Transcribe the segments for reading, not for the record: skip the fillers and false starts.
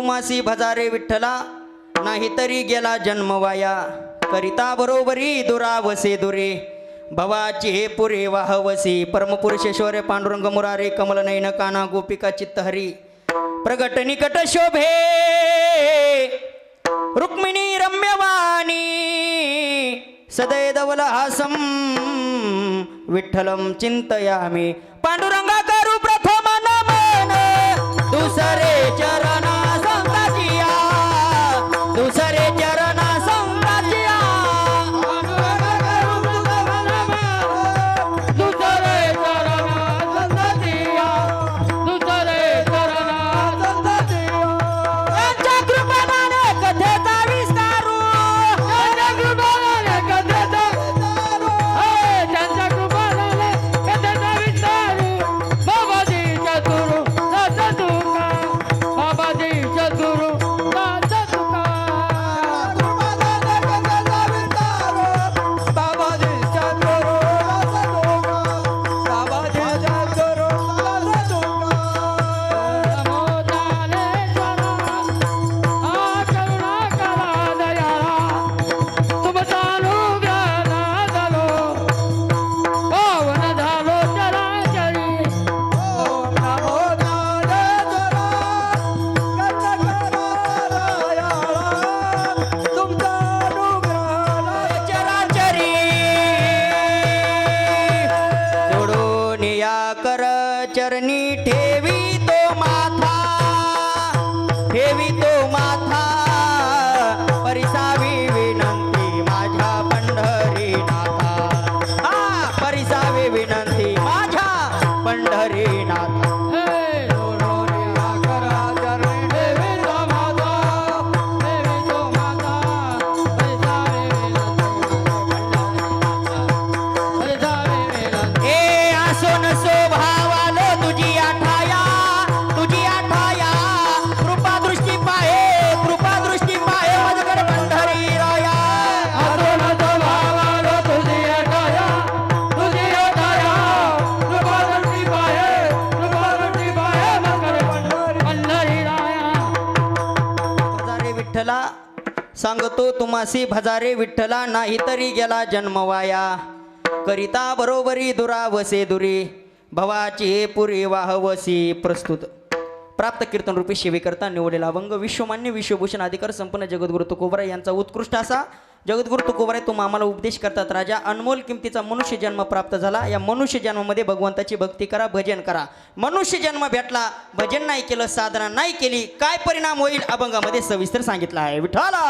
तुम्हासी भजारे विठ्ठला नाहीतरी गेला जन्म वाया करिता बरोबरी दुरावसे दुरे भवाची हे पुरे वाहवसी परमपुरुषेश्वर पांडुरंग मुरारे कमल नयन काना गोपिका चित्तहरी प्रगट निकट शोभे रुक्मिणी रम्यवाणी सदै धवल हासम विठ्ठलम चिंतयामि पांडुरंगा करू प्रथम नमन दुसरे चरण संताजिया दुसरे चरण संताजिया दुसरे चरण संताजिया दुसरे चरण संताजिया यांच्या कृपाने कथेचा विस्तारू त्यांच्या कृपाने कथेचा विस्तारू त्यांच्या कृपाने कथेचा विस्तारू बाबाजी चतुरू नाथ तुका बाबाजी चतुरू नाथ तुका बाबाजी चतुरू बाबाजी चतुरू नमो ज्ञानेश्वरा करुणा करा दयाळा तुमचा अनुग्रह झालो पावन झालो चराचरी ओम नमो चराचरी जोडून या कर चरणी ठेवी तो माथा परिसावी विनंती माझ्या पंढरीनाथा परिसावी विनंती माझ्या पंढरीनाथा हे लोरोनिया करा चरणी देवी तो माता परिसावे विनंती ए आसोन स्वभावालो तुझी आठाया कृपा दृष्टी पाहे माझ्याकडे पंढरी राया भजारे विठ्ठला सांगतो तुम्हासी भजारे विठ्ठला नाहीतरी गेला जन्म वाया करिता बरोबरी दुरावसे दुरी भवाची हे पुरी वाहवसी प्रस्तुत प्राप्त कीर्तन रूपी सेवेकरता निवडलेला अभंग विश्वमान्य विश्वभूषण अधिकार संपन्न जगद्गुरु तुकोबराय यांचा उत्कृष्ट असा जगद्गुरु तुकोबराय तुम्ही आम्हाला उपदेश करतात राजा अनमोल किमतीचा मनुष्य जन्म प्राप्त झाला या मनुष्य जन्मामध्ये भगवंताची भक्ती करा भजन करा मनुष्य जन्म भेटला भजन नाही केलं साधना नाही केली काय परिणाम होईल अभंगामध्ये सविस्तर सांगितलं आहे विठ्ठला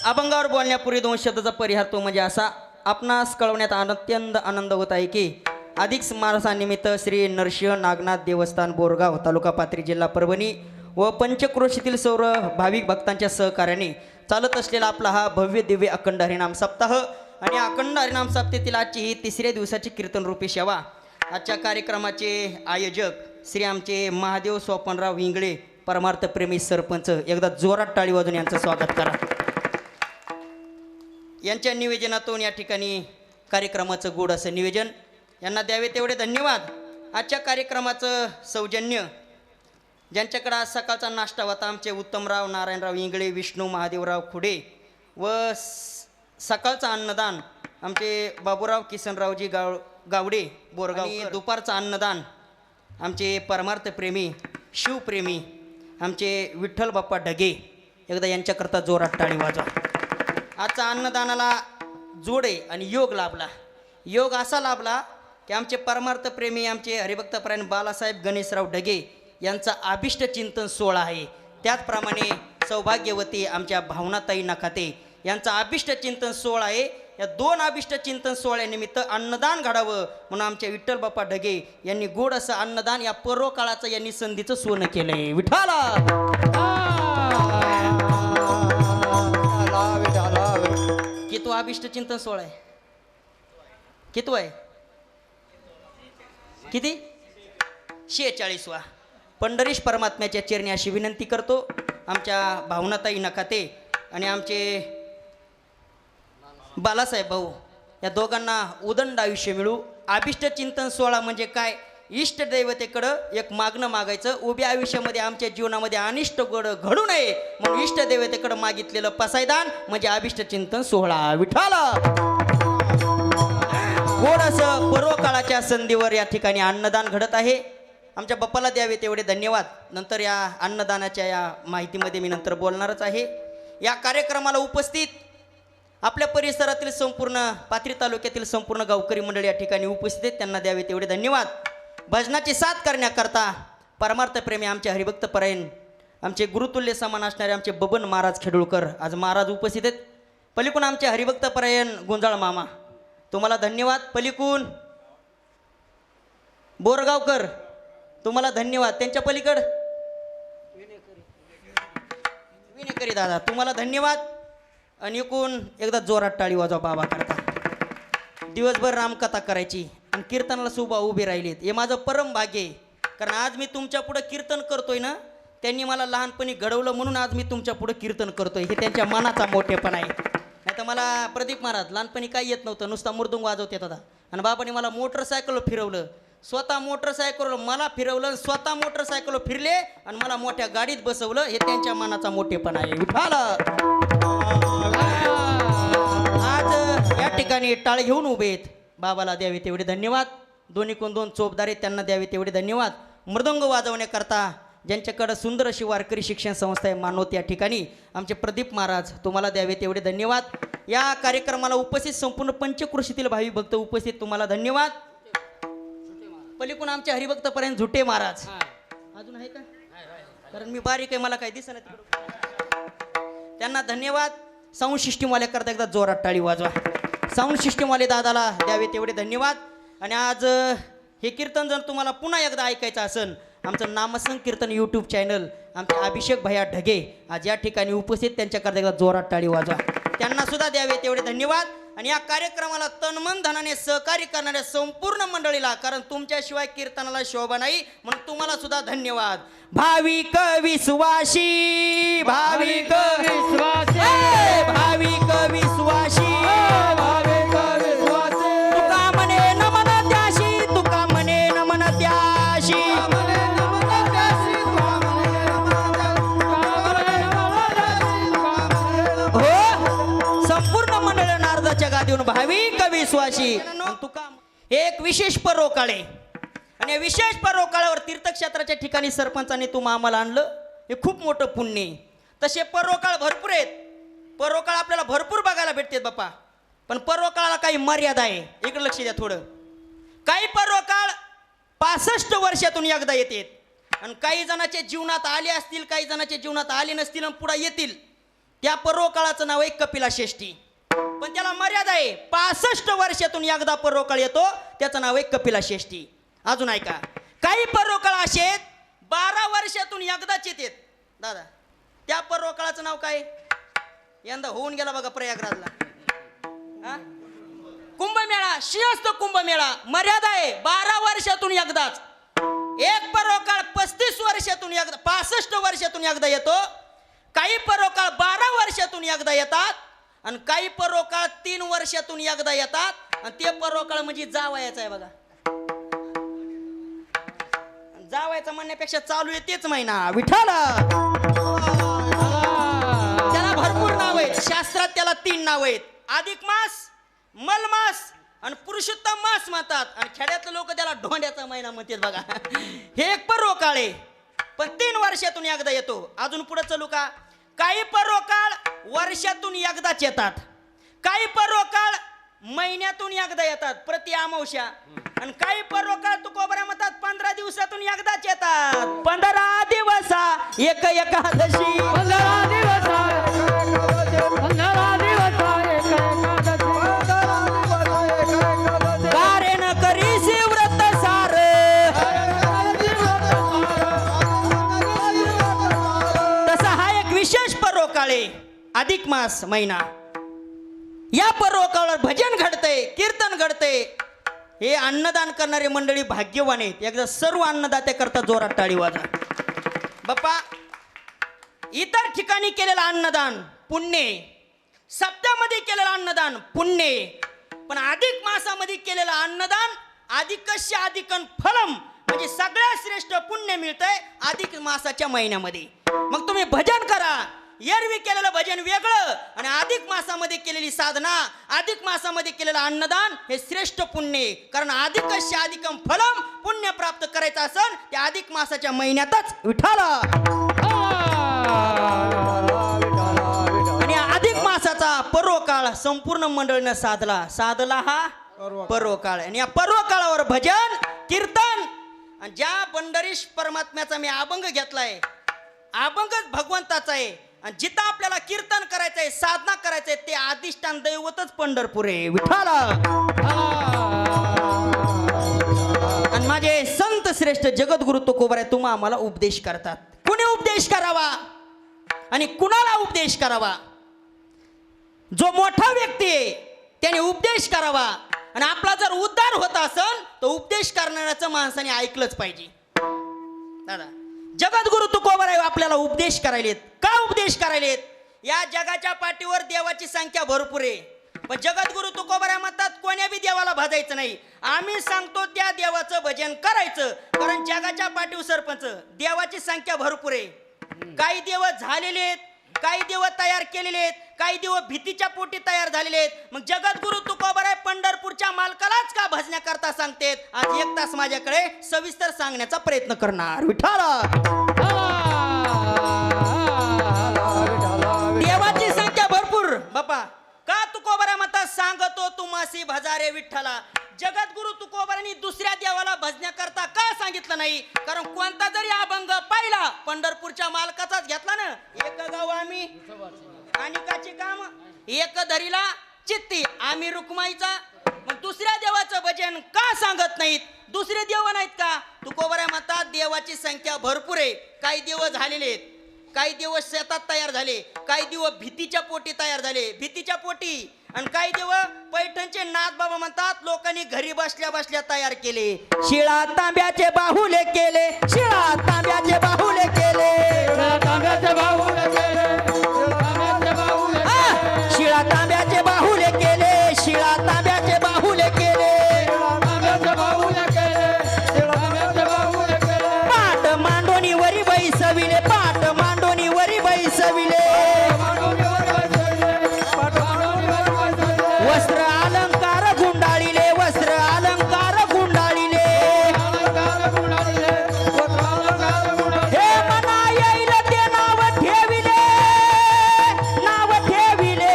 अभंगावर बोलण्यापूर्वी दोन शब्दाचा परिहार तो म्हणजे असा आपणास कळवण्यात अत्यंत आनंद होत आहे की अधिक मासानिमित्त श्री नरसिंह नागनाथ देवस्थान बोरगाव तालुका पाथरी जिल्हा परभणी व पंचक्रोशीतील सर्व भाविक भक्तांच्या सहकार्याने चालत असलेला आपला हा भव्य दिव्य अखंड हरिनाम सप्ताह आणि अखंड हरिनाम सप्ताहातील आजची ही तिसऱ्या दिवसाची कीर्तन रूपी सेवा आजच्या कार्यक्रमाचे आयोजक श्री आमचे महादेव स्वपनराव इंगळे परमार्थप्रेमी सरपंच एकदा जोरात टाळी वाजून यांचं स्वागत करा यांच्या निवेदनातून या ठिकाणी कार्यक्रमाचं गोड असं निवेदन यांना द्यावे तेवढे धन्यवाद आजच्या कार्यक्रमाचं सौजन्य ज्यांच्याकडे आज सकाळचा नाश्ता होता आमचे उत्तमराव नारायणराव इंगळे विष्णू महादेवराव खुडे व सकाळचं अन्नदान आमचे बाबूराव किसनरावजी गावडे बोरगाव दुपारचं अन्नदान आमचे परमार्थप्रेमी शिवप्रेमी आमचे विठ्ठल बाप्पा ढगे एकदा यांच्याकरता जोरात टाळी वाजवा आजचा अन्नदानाला जोडे आणि योग लाभला योग असा लाभला की आमचे परमार्थप्रेमी आमचे हरिभक्तपरायण बालासाहेब गणेशराव ढगे यांचा अभिष्ट चिंतन सोहळा आहे त्याचप्रमाणे सौभाग्यवती आमच्या भावनाताई नखाते यांचा अभिष्ट चिंतन सोहळा आहे या दोन अभिष्ट चिंतन सोहळ्यानिमित्त अन्नदान घडावं म्हणून आमच्या विठ्ठल बाप्पा ढगे यांनी गोड असं अन्नदान या पर्व काळाचं यांनी संधीचं सोनं केलंय विठ्ठला किती अभिष्ट चिंतन सोहळा आहे किती आहे किती 46वा पंढरीश परमात्म्याच्या चरणी अशी विनंती करतो आमच्या भावनाताई नखाते आणि आमचे बालासाहेब भाऊ या दोघांना उदंड आयुष्य मिळू. अभिष्ट चिंतन सोहळा म्हणजे काय? इष्ट दैवतेकडं एक मागणं मागायचं. उभ्या आयुष्यामध्ये आमच्या जीवनामध्ये अनिष्ट घडू नये म्हणून इष्ट देवतेकडं मागितलेलं पसायदान म्हणजे अभिष्ट चिंतन सोहळा. विठ्ठल गोड असं पर्वकाळाच्या संधीवर या ठिकाणी अन्नदान घडत आहे. आमच्या बाप्पाला द्यावे तेवढे धन्यवाद. नंतर या अन्नदानाच्या या माहितीमध्ये मी नंतर बोलणारच आहे. या कार्यक्रमाला उपस्थित आपल्या परिसरातील संपूर्ण पाथरी तालुक्यातील संपूर्ण गावकरी मंडळी या ठिकाणी उपस्थित आहेत. त्यांना द्यावे तेवढे धन्यवाद. भजनाची साथ करण्याकरता परमार्थप्रेमी आमचे हरिभक्तपरायण आमचे गुरुतुल्य समान असणारे आमचे बबन महाराज खेडुळकर आज महाराज उपस्थित आहेत. पलीकडून आमचे हरिभक्तपरायण गुंजाळ मामा, तुम्हाला धन्यवाद. पलीकडून बोरगावकर, तुम्हाला धन्यवाद. त्यांच्या पलीकड विनेकरी दादा, तुम्हाला धन्यवाद. आणि एकूण एकदा जोरात टाळी वाजवा बाबा करता. दिवसभर रामकथा करायची आणि कीर्तनाला सुबा उभे राहिलेत, हे माझं परम भाग्य आहे. कारण आज मी तुमच्या पुढं कीर्तन करतोय ना, त्यांनी मला लहानपणी घडवलं म्हणून आज मी तुमच्या पुढं कीर्तन करतोय. हे त्यांच्या मनाचा मोठेपणा आहे. नाही तर मला प्रदीप महाराज लहानपणी काही येत नव्हतं, नुसता मृदुंग वाजवत येत होता. आणि बाबाने मला मोटरसायकल फिरवलं, स्वतः मोटरसायकल मला फिरवलं, स्वतः मोटरसायकल फिरले आणि मला मोठ्या गाडीत बसवलं. हे त्यांच्या मनाचा मोठेपणा आहे. आज या ठिकाणी टाळ घेऊन उभे आहेत. बाबाला द्यावे तेवढे धन्यवाद. दोन्ही कोण दोन चोपदार आहेत, त्यांना द्यावे तेवढे धन्यवाद. मृदंग वाजवण्याकरता ज्यांच्याकडं सुंदर अशी वारकरी शिक्षण संस्था आहे मानवत, या ठिकाणी आमचे प्रदीप महाराज, तुम्हाला द्यावे तेवढे धन्यवाद. या कार्यक्रमाला उपस्थित संपूर्ण पंचकृषीतील भावी भक्त उपस्थित, तुम्हाला धन्यवाद. पलीकडून आमचे हरिभक्तपर्यंत झुटे महाराज अजून आहे का? कारण मी बारीक आहे, मला काही दिसत त्यांना धन्यवाद. साऊंड सिस्टीमवाल्या करता एकदा जोरात टाळी वाजवा. साऊंड सिस्टीमवाले दादाला द्यावे तेवढे धन्यवाद. आणि आज हे कीर्तन जर तुम्हाला पुन्हा एकदा ऐकायचं असेल, आमचं नामसंकीर्तन यूट्यूब चॅनल आमचे अभिषेक भैया ढगे आज या ठिकाणी उपस्थित, त्यांच्याकरता एकदा जोरात टाळी वाजवा. त्यांना सुद्धा द्यावे तेवढे धन्यवाद. आणि या कार्यक्रमाला तनमन धनाने सहकार्य करणाऱ्या संपूर्ण मंडळीला, कारण तुमच्याशिवाय कीर्तनाला शोभा नाही, म्हणून तुम्हाला सुद्धा धन्यवाद. भाविक विश्वासी, भाविक विश्वासी, भाविक विश्वासी, तुका म्हणे नमन त्याशी, तुका म्हणे नमन त्याशी. हो, संपूर्ण मंडळ नारदाच्या गादीवरून भाविक विश्वासी. तुका एक विशेष पर्वकाळे आणि या विशेष पर्वकाळावर तीर्थक्षेत्राच्या ठिकाणी सरपंचाने तुम्हा आम्हाला आणलं, हे खूप मोठं पुण्य आहे. तसे पर्वकाळ भरपूर आहेत. पर्वकाळ आपल्याला भरपूर बघायला भेटतात बाप्पा, पण पर्वकाळाला काही मर्यादा आहे. इकडे लक्ष द्या थोडं. काही पर्वकाळ 65 वर्षातून एकदा येतात आणि काही जणांच्या जीवनात आले असतील, काही जणांच्या जीवनात आले नसतील आणि पुढे येतील. त्या पर्वकाळाचं नाव आहे कपिलाषष्ठी, पण त्याला मर्यादा आहे. 65 वर्षातून एकदा पर्वकाळ येतो, त्याचं नाव आहे कपिलाषष्ठी. अजून ऐका, काही पर्वकाळ असे आहेत 12 वर्षातून एकदाच येतात. दादा, त्या पर्वकाळाचं नाव काय? यंदा होऊन गेला बघा प्रयागराजला कुंभमेळा, सिंहस्थ कुंभमेळा. मर्यादा आहे 12 वर्षातून एकदाच. एक पर्वकाळ 35 वर्षातून एकदा, 65 वर्षातून एकदा येतो. काही पर्वकाळ 12 वर्षातून एकदा येतात आणि काही पर्वकाळ 3 वर्षातून एकदा येतात. आणि ते पर्वकाळ म्हणजे जावयाचा आहे बघा. जावायचं म्हणण्यापेक्षा चालू आहे तेच महिना. विठ्ठल, त्याला भरपूर नाव आहेत. शास्त्रात त्याला 3 नाव आहेत: अधिक मास, मलमास आणि पुरुषोत्तम मास म्हणतात. आणि खेड्यातले लोक त्याला ढोंड्याचा महिना म्हणतात बघा. हे एक पर्वकाळ आहे, पण 3 वर्षातून एकदा येतो. अजून पुढे चलू का? काही पर्वकाळ वर्षातून एकदाच येतात, काही पर्वकाळ महिन्यातून एकदा येतात, प्रति अमावस्या. आणि काही पर्वकाळ तुकोबऱ्या म्हणतात 15 दिवसातून एकदाच येतात. 15 दिवस एक एकादशी, 15 दिवस, 15 दिवस कारे न करीसी व्रत सार. तसा हा एक विशेष पर्वकाळ आहे, अधिक मास महिना. या पर्वकाळावर भजन घडतंय, कीर्तन घडतंय. हे अन्नदान करणारे मंडळी भाग्यवान आहेत. एकदा सर्व अन्नदात्या करता जोरात टाळी वाजा. बाप्पा, इतर ठिकाणी केलेलं अन्नदान पुण्य, सप्त्यामध्ये केलेलं अन्नदान पुण्य, पण अधिक मासामध्ये केलेलं अन्नदान अधिकस्य अधिकन फलम म्हणजे सगळ्यात श्रेष्ठ पुण्य मिळतंय अधिक मासाच्या महिन्यामध्ये. मग तुम्ही भजन करा. एरवी केलेलं भजन वेगळं आणि अधिक मासामध्ये केलेली साधना, अधिक मासामध्ये केलेलं अन्नदान हे श्रेष्ठ पुण्य आहे. कारण अधिकस्य अधिकम फलम पुण्य प्राप्त करायचं असेल त्या अधिक मासाच्या महिन्यातच विठाला. आणि अधिक मासाचा पर्वकाळ संपूर्ण मंडळीनं साधला हा पर्वकाळ. आणि या पर्वकाळावर भजन कीर्तन आणि ज्या पंढरीश परमात्म्याचा मी अभंग घेतलाय, अभंगच भगवंताचा आहे. आणि जिथं आपल्याला कीर्तन करायचंय, साधना करायचंय ते अधिष्ठान दैवतच पंढरपूर आहे विठाला. आणि माझे संत श्रेष्ठ जगद्गुरु तुकोबाराय तुम्हा आम्हाला उपदेश करतात. कुणी उपदेश करावा आणि कुणाला उपदेश करावा? जो मोठा व्यक्ती आहे त्याने उपदेश करावा. आणि आपला जर उद्धार होत असेल तर उपदेश करणाऱ्याचं माणसाने ऐकलंच पाहिजे. दादा जगद्गुरु तुकोबाराय आपल्याला उपदेश करायलेत. का उपदेश करायलेत? या जगाच्या पाठीवर देवाची संख्या भरपूर आहे, पण जगद्गुरु तुकोबाराय म्हणतात कोण्या बी देवाला भाजायचं नाही. आम्ही सांगतो त्या देवाचं भजन करायचं. कारण जगाच्या पाठीवर सरपंच देवाची संख्या भरपूर आहे. काही देव झालेले आहेत, काही देव तयार केलेले आहेत, काही देव भीतीच्या पोटी तयार झालेले आहेत. मग जगद्गुरु तुकोबाराय पंढरपूरच्या मालकालाच का भजण्याकरता सांगतेत? आज 1 तास माझ्याकडे सविस्तर सांगण्याचा प्रयत्न करणार विठाला. देवाची संख्या भरपूर बापा. का तुकोबाराय म्हणतात सांगतो तुमासी भजारे विठ्ठला. जगद्गुरु तुकोबारायांनी दुसऱ्या देवाला भजण्याकरता का सांगितलं नाही? कारण कोणता जरी अभंग पाहिला पंढरपूरच्या मालकाचाच घेतला ना, एक गाव आम्ही अनिकाची काम, एक धरीला चित्ती आम्ही रुक्माईचा. मग दुसऱ्या देवाचं भजन का सांगत नाहीत? दुसरे देव नाहीत का? तुकोबाराय म्हणतात देवाची संख्या भरपूर आहे. काही देव झालेले आहेत, काही देव शेतात तयार झाले, काही देव भीतीच्या पोटी तयार झाले, भीतीच्या पोटी. आणि काही देव पैठणचे नाथ बाबा म्हणतात लोकांनी घरी बसल्या बसल्या तयार केले. शिळा तांब्याचे बाहुले केले, शिळा तांब्याचे बाहुले केले, शिळा तांब्याचे बाहुले केले, शिळा तांब्याचे बाहुले केले, शिळा तांब्याचे बाहुले केले. पाट मांडोनी वरी बैसविले, पाट मांडोनी वरी बैसविले. वस्त्र अलंकार गुंडाळिले, वस्त्र अलंकार गुंडाळिले. हे मना येईल ते नाव ठेविले, नाव ठेविले.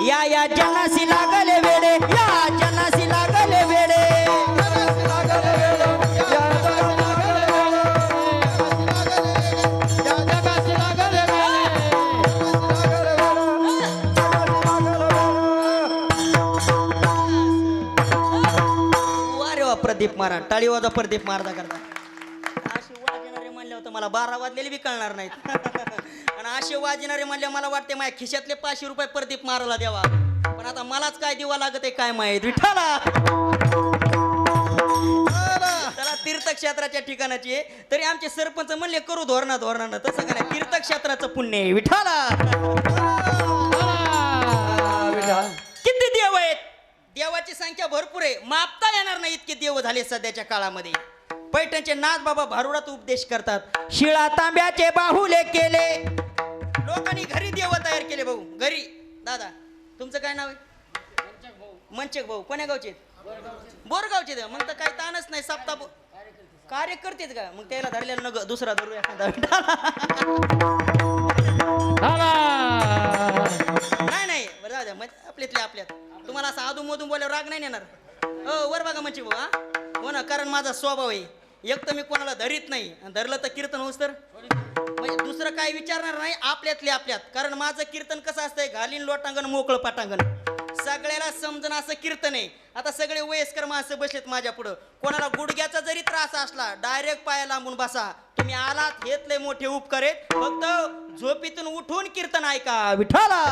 या जनासी लागले वेडे, या जनासी लागले वेडे. प्रदीप मारा टाळी वाजा. प्रदीप मारदा करता असे वाजणारे म्हणले होते मला 12 वाजलेले बी कळणार नाहीत. आणि असे वाजणारे म्हणले मला वाटते माझ्या खिशातले 500 रुपये प्रदीप मारायला द्यावा. पण आता मलाच काय दिवा लागत आहे काय माहित विठाला. त्याला तीर्थक्षेत्राच्या ठिकाणाची आहे. तरी आमचे सरपंच म्हणले करू धोरणानं तसं काय नाही. तीर्थक्षेत्राचं पुण्य आहे विठाला. किती देव आहेत? देवाची संख्या भरपूर आहे, मापता येणार नाही इतके देव झाले सध्याच्या काळामध्ये. पैठणचे नाथ बाबा भारुडात उपदेश करतात. शिळा तांब्याचे बाहुले केले. लोकांनी घरी देव तयार केले. भाऊ घरी. दादा तुमचं काय नाव आहे? मंचक भाऊ. कोण्या गावचे? बोरगावचे. मग तर काही ताणच नाही. सप्ता कार्यकर्तेच का? मग त्याला धरलेला नग दुसरा धरू एखादा. नाही बरं दादा आपल्यातल्या आपल्यात तुम्हाला असं आधून मधून बोलावर राग नाही येणार. वर बघा म्हणजे भाऊ. हा हो ना, कारण माझा स्वभाव आहे. एक तर मी कोणाला धरीत नाही, धरलं तर कीर्तन होस तर म्हणजे दुसरं काही विचारणार नाही. आपल्यातले आपल्यात. कारण माझं कीर्तन कसं असतंय घालीन लोटांगण मोकळं पाटांगण. सगळ्याला समजणं असं कीर्तन आहे. आता सगळे वयस्कर माणसं बसलेत माझ्या पुढं. कोणाला गुडघ्याचा जरी त्रास असला डायरेक्ट पाया लांबून बसा. तुम्ही आलात हेच लय मोठे उपकार आहेत. फक्त झोपीतून उठून कीर्तन ऐका विठाला.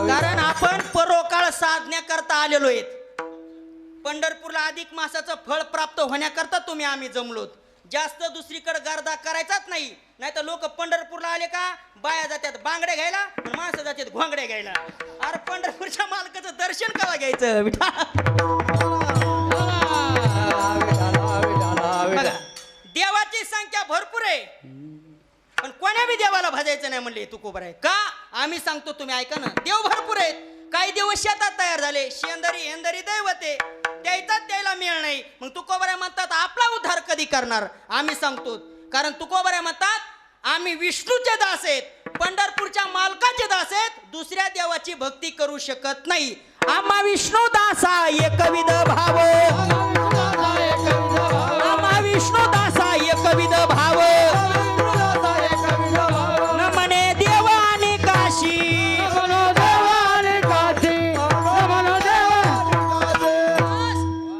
कारण आपण परोकाळ साधण्याकरता आलेलो आहेत. पंढरपूरला अधिक मासाचं फळ प्राप्त होण्याकरता तुम्ही आम्ही जमलोत. जास्त दुसरीकडे गर्दा करायचाच नाही. नाही तर लोक पंढरपूरला आले का बाया जातात बांगड्या घ्यायला आणि माणसं जातात घोंगड्या घ्यायला. अरे पंढरपूरच्या मालकाचं दर्शन केव्हा घ्यायचं विठा. बघा देवाची संख्या भरपूर आहे पण कोण्या बी देवाला भजायचं नाही म्हणले तुकोबर आहे का. आम्ही सांगतो तुम्ही ऐका ना, देव भरपूर आहेत. काही देव शेतात तयार झाले, शेंदरी हेंदरी दैवते द्यायचाच द्यायला मिळ नाही. मग तुकोबऱ्या म्हणतात आपला उद्धार कधी करणार. आम्ही सांगतो कारण तुकोबऱ्या म्हणतात आम्ही विष्णूचे दास आहेत, पंढरपूरच्या मालकाचे दास आहेत, दुसऱ्या देवाची भक्ती करू शकत नाही. आम्हा विष्णू दासा एकविध भाव, आम्हा विष्णू दासा एकविध भाव, न म्हणे देव आणि काशी.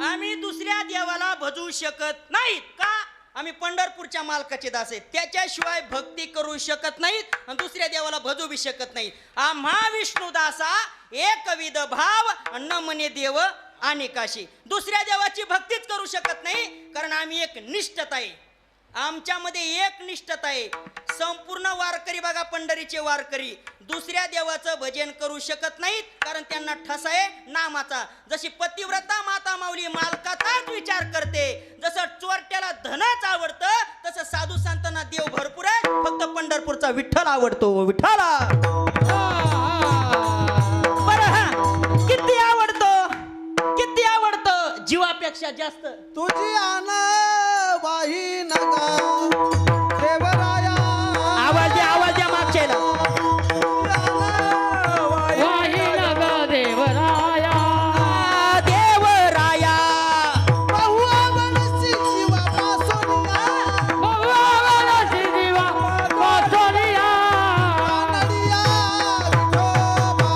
आम्ही दुसऱ्या देवाला भजू शकत नाहीत का. आम्ही पंढरपूरच्या मालकाचे दास आहेत, त्याच्याशिवाय भक्ती करू शकत नाहीत आणि दुसऱ्या देवाला भजू बी शकत नाही. आम्हा विष्णू दासा एकविध भाव न म्हणे देव आणि काशी. दुसऱ्या देवाची भक्तीच करू शकत नाही कारण आम्ही एक निष्ठता आहे, आमच्यामध्ये एक निष्ठता आहे. संपूर्ण वारकरी बघा पंढरीचे वारकरी दुसऱ्या देवाचं भजन करू शकत नाहीत कारण त्यांना ठसा आहे नामाचा. जशी पतिव्रता माता माऊली मालकाचाच विचार करते, जसं चोरट्याला धनच आवडतं तसं साधू संतांना देव भरपूर आहे, फक्त पंढरपूरचा विठ्ठल आवडतो. विठ्ठला बरं हा किती आवडतो, किती आवडतं जीवापेक्षा जास्त. तुझी आना वाही नगा देवराया. आवाज द्या मागच्या याला. वाही नगा देवराया, देवराया बहुआ वनसी जीवापासून भगवानाची दिवा वाचोनिया. कानडिया विठोबा,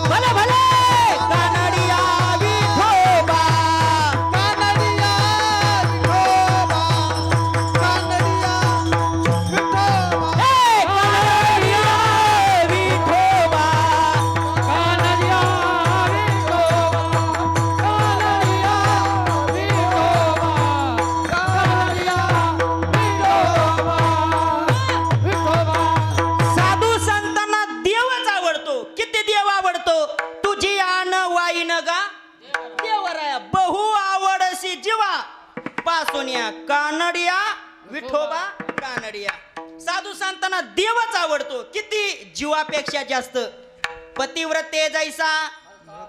भले भले कानडिया विठोबा, कानडिया विठोबा, कानडिया विठोबा. हे कानडिया विठोबा. कानडिया विठोबा, कानडिया विठोबा, कानडिया विठोबा, विठोबा. साधू संतांना देवच आवडतो. किती देव आवडतो. तुझी आन वाईन गा देवराया, बहु आवडसी जीवा पासोनिया. कानडिया विठोबा कानडिया. साधू संतांना देवच आवडतो, किती जीवापेक्षा जास्त. पतिव्रते जैसा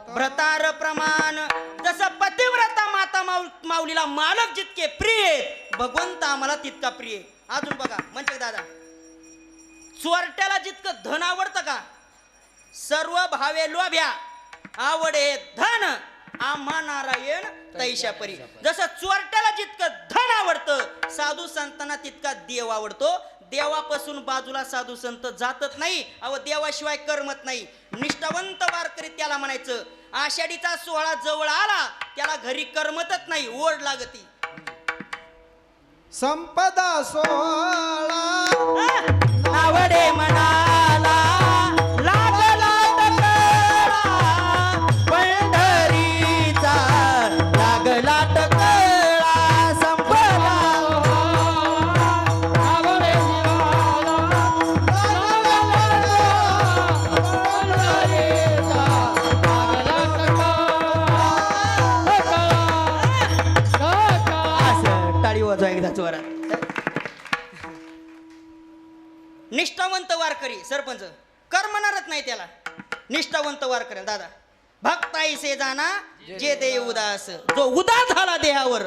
भ्रतार प्रमाण, जसं पतिव्रता माता माऊलीला मालक जितके प्रिय आहेत भगवंत आम्हाला तितका प्रिय. अजून बघा म्हणजे दादा चोरट्याला जितकं धन आवडतं का, सर्व भावे लोभ्या आवडे धन आम्हा नारायण तैशा परी. जसं चोरट्याला जितकं धन आवडतं साधू संतांना तितका देव आवडतो. देवापासून बाजूला साधू संत जातच नाही, अहो देवाशिवाय करमत नाही. निष्ठावंत वारकरी त्याला म्हणायचं. आषाढीचा सोहळा जवळ आला त्याला घरी करमतच नाही, ओढ लागती. संपदा सोहळा आवडे मनाला लागला टकला पंढरीचा, लागला टकला संपला. आवडे असं टाळी वाजवा एकदा जोरात. निष्ठावंत वारकरी सरपंच करमणारच नाही त्याला. निष्ठावंत वारकरी दादा भक्ताईसे जाना जे देव उदास, जो उदास झाला देहावर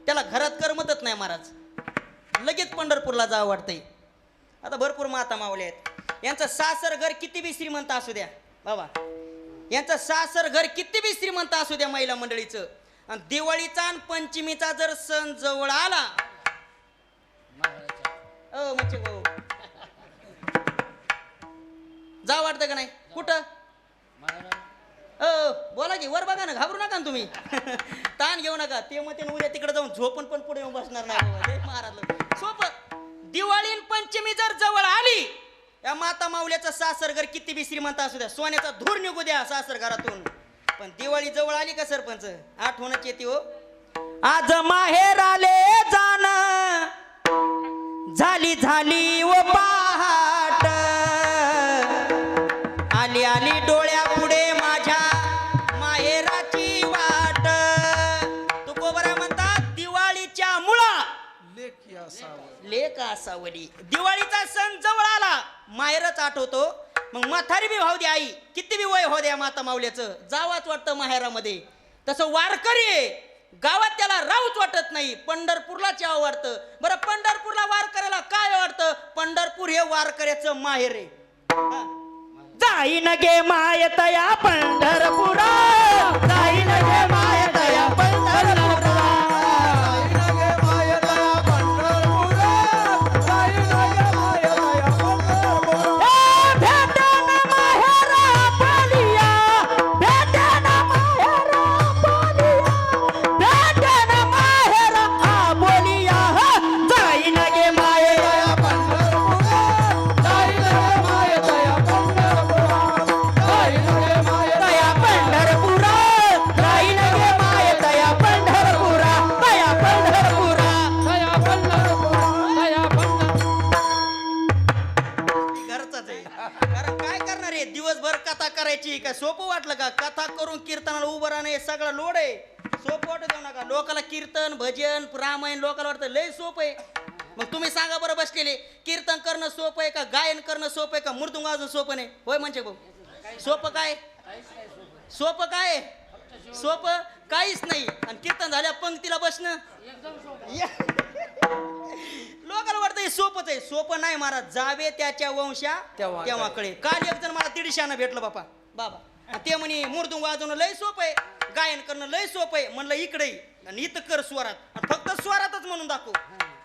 त्याला घरात करमतच नाही महाराज, लगेच पंढरपूरला जावं वाटतंय. आता भरपूर माता मावले आहेत, यांचं सासर घर किती बी श्रीमंत असू द्या बाबा, यांचं सासर घर किती बी श्रीमंत असू द्या महिला मंडळीचं, आणि दिवाळीचा आणि पंचमीचा जर सण जवळ आला म्हणजे जा वाटतं का नाही कुठं बोला की वर बघा ना, घाबरू नका ना तुम्ही. ताण घेऊ नका. ते मग ते उद्या तिकडे जाऊन झोपून पण पुढे येऊन बसणार नाही महाराज. सोपं. दिवाळी आणि पंचमी जर जवळ आली या माता माऊल्याचं सासर घर किती बी श्रीमंत असू द्या, सोन्याचा धूर निघू द्या सासर घरातून, पण दिवाळी जवळ आली का सरपंच आठवणच येते हो. आज माहेर आले जाण झाली झाली व पा सावली. दिवाळीचा सण जवळ आला माहेरच आठवतो. मग म्हातारी बी भाऊ दे आई, किती बी वय हो द्या माता माऊल्याचं, जावाच वाटतं माहेरामध्ये. तसं वारकरी आहे, गावात त्याला राहूच वाटत नाही. पंढरपूरलाच यावं वाटतं. बरं, पंढरपूरला वारकऱ्याला काय वाटतं? पंढरपूर हे वारकऱ्याचं माहेर आहे. हा. जाईन गे मायतया पंढरपुरा, जाईन गे मायतया पंढरपुरा. दिवसभर कथा करायची काय सोपं वाटलं का? कथा करून कीर्तनाला उभं राहणं हे सगळं लोड आहे. सोपं वाटत देऊ नका लोकाला. कीर्तन भजन रामायण लोकाला वाटतं लय सोपं आहे. मग तुम्ही सांगा बरं बसलेले, कीर्तन करणं सोपं आहे का? गायन करणं सोपं आहे का? मृदुंग वाजवणं सोपं नाही होय? म्हणजे भाऊ सोपं काय? सोपं काय? सोपं काहीच नाही. आणि कीर्तन झाल्या पंक्तीला बसणं लोकांना वाटतं हे सोपंच आहे. सोपं नाही महाराज. जावे त्याच्या वंशा तेव्हा कळे. काल एक जण मला 150 भेटलं बाबा. ते म्हणे मृदुंग वाजवणं लय सोपं आहे, गायन करणं लय सोपं आहे. म्हणलं इकडे आणि इथं कर स्वरात, आणि फक्त स्वरातच म्हणून दाखव.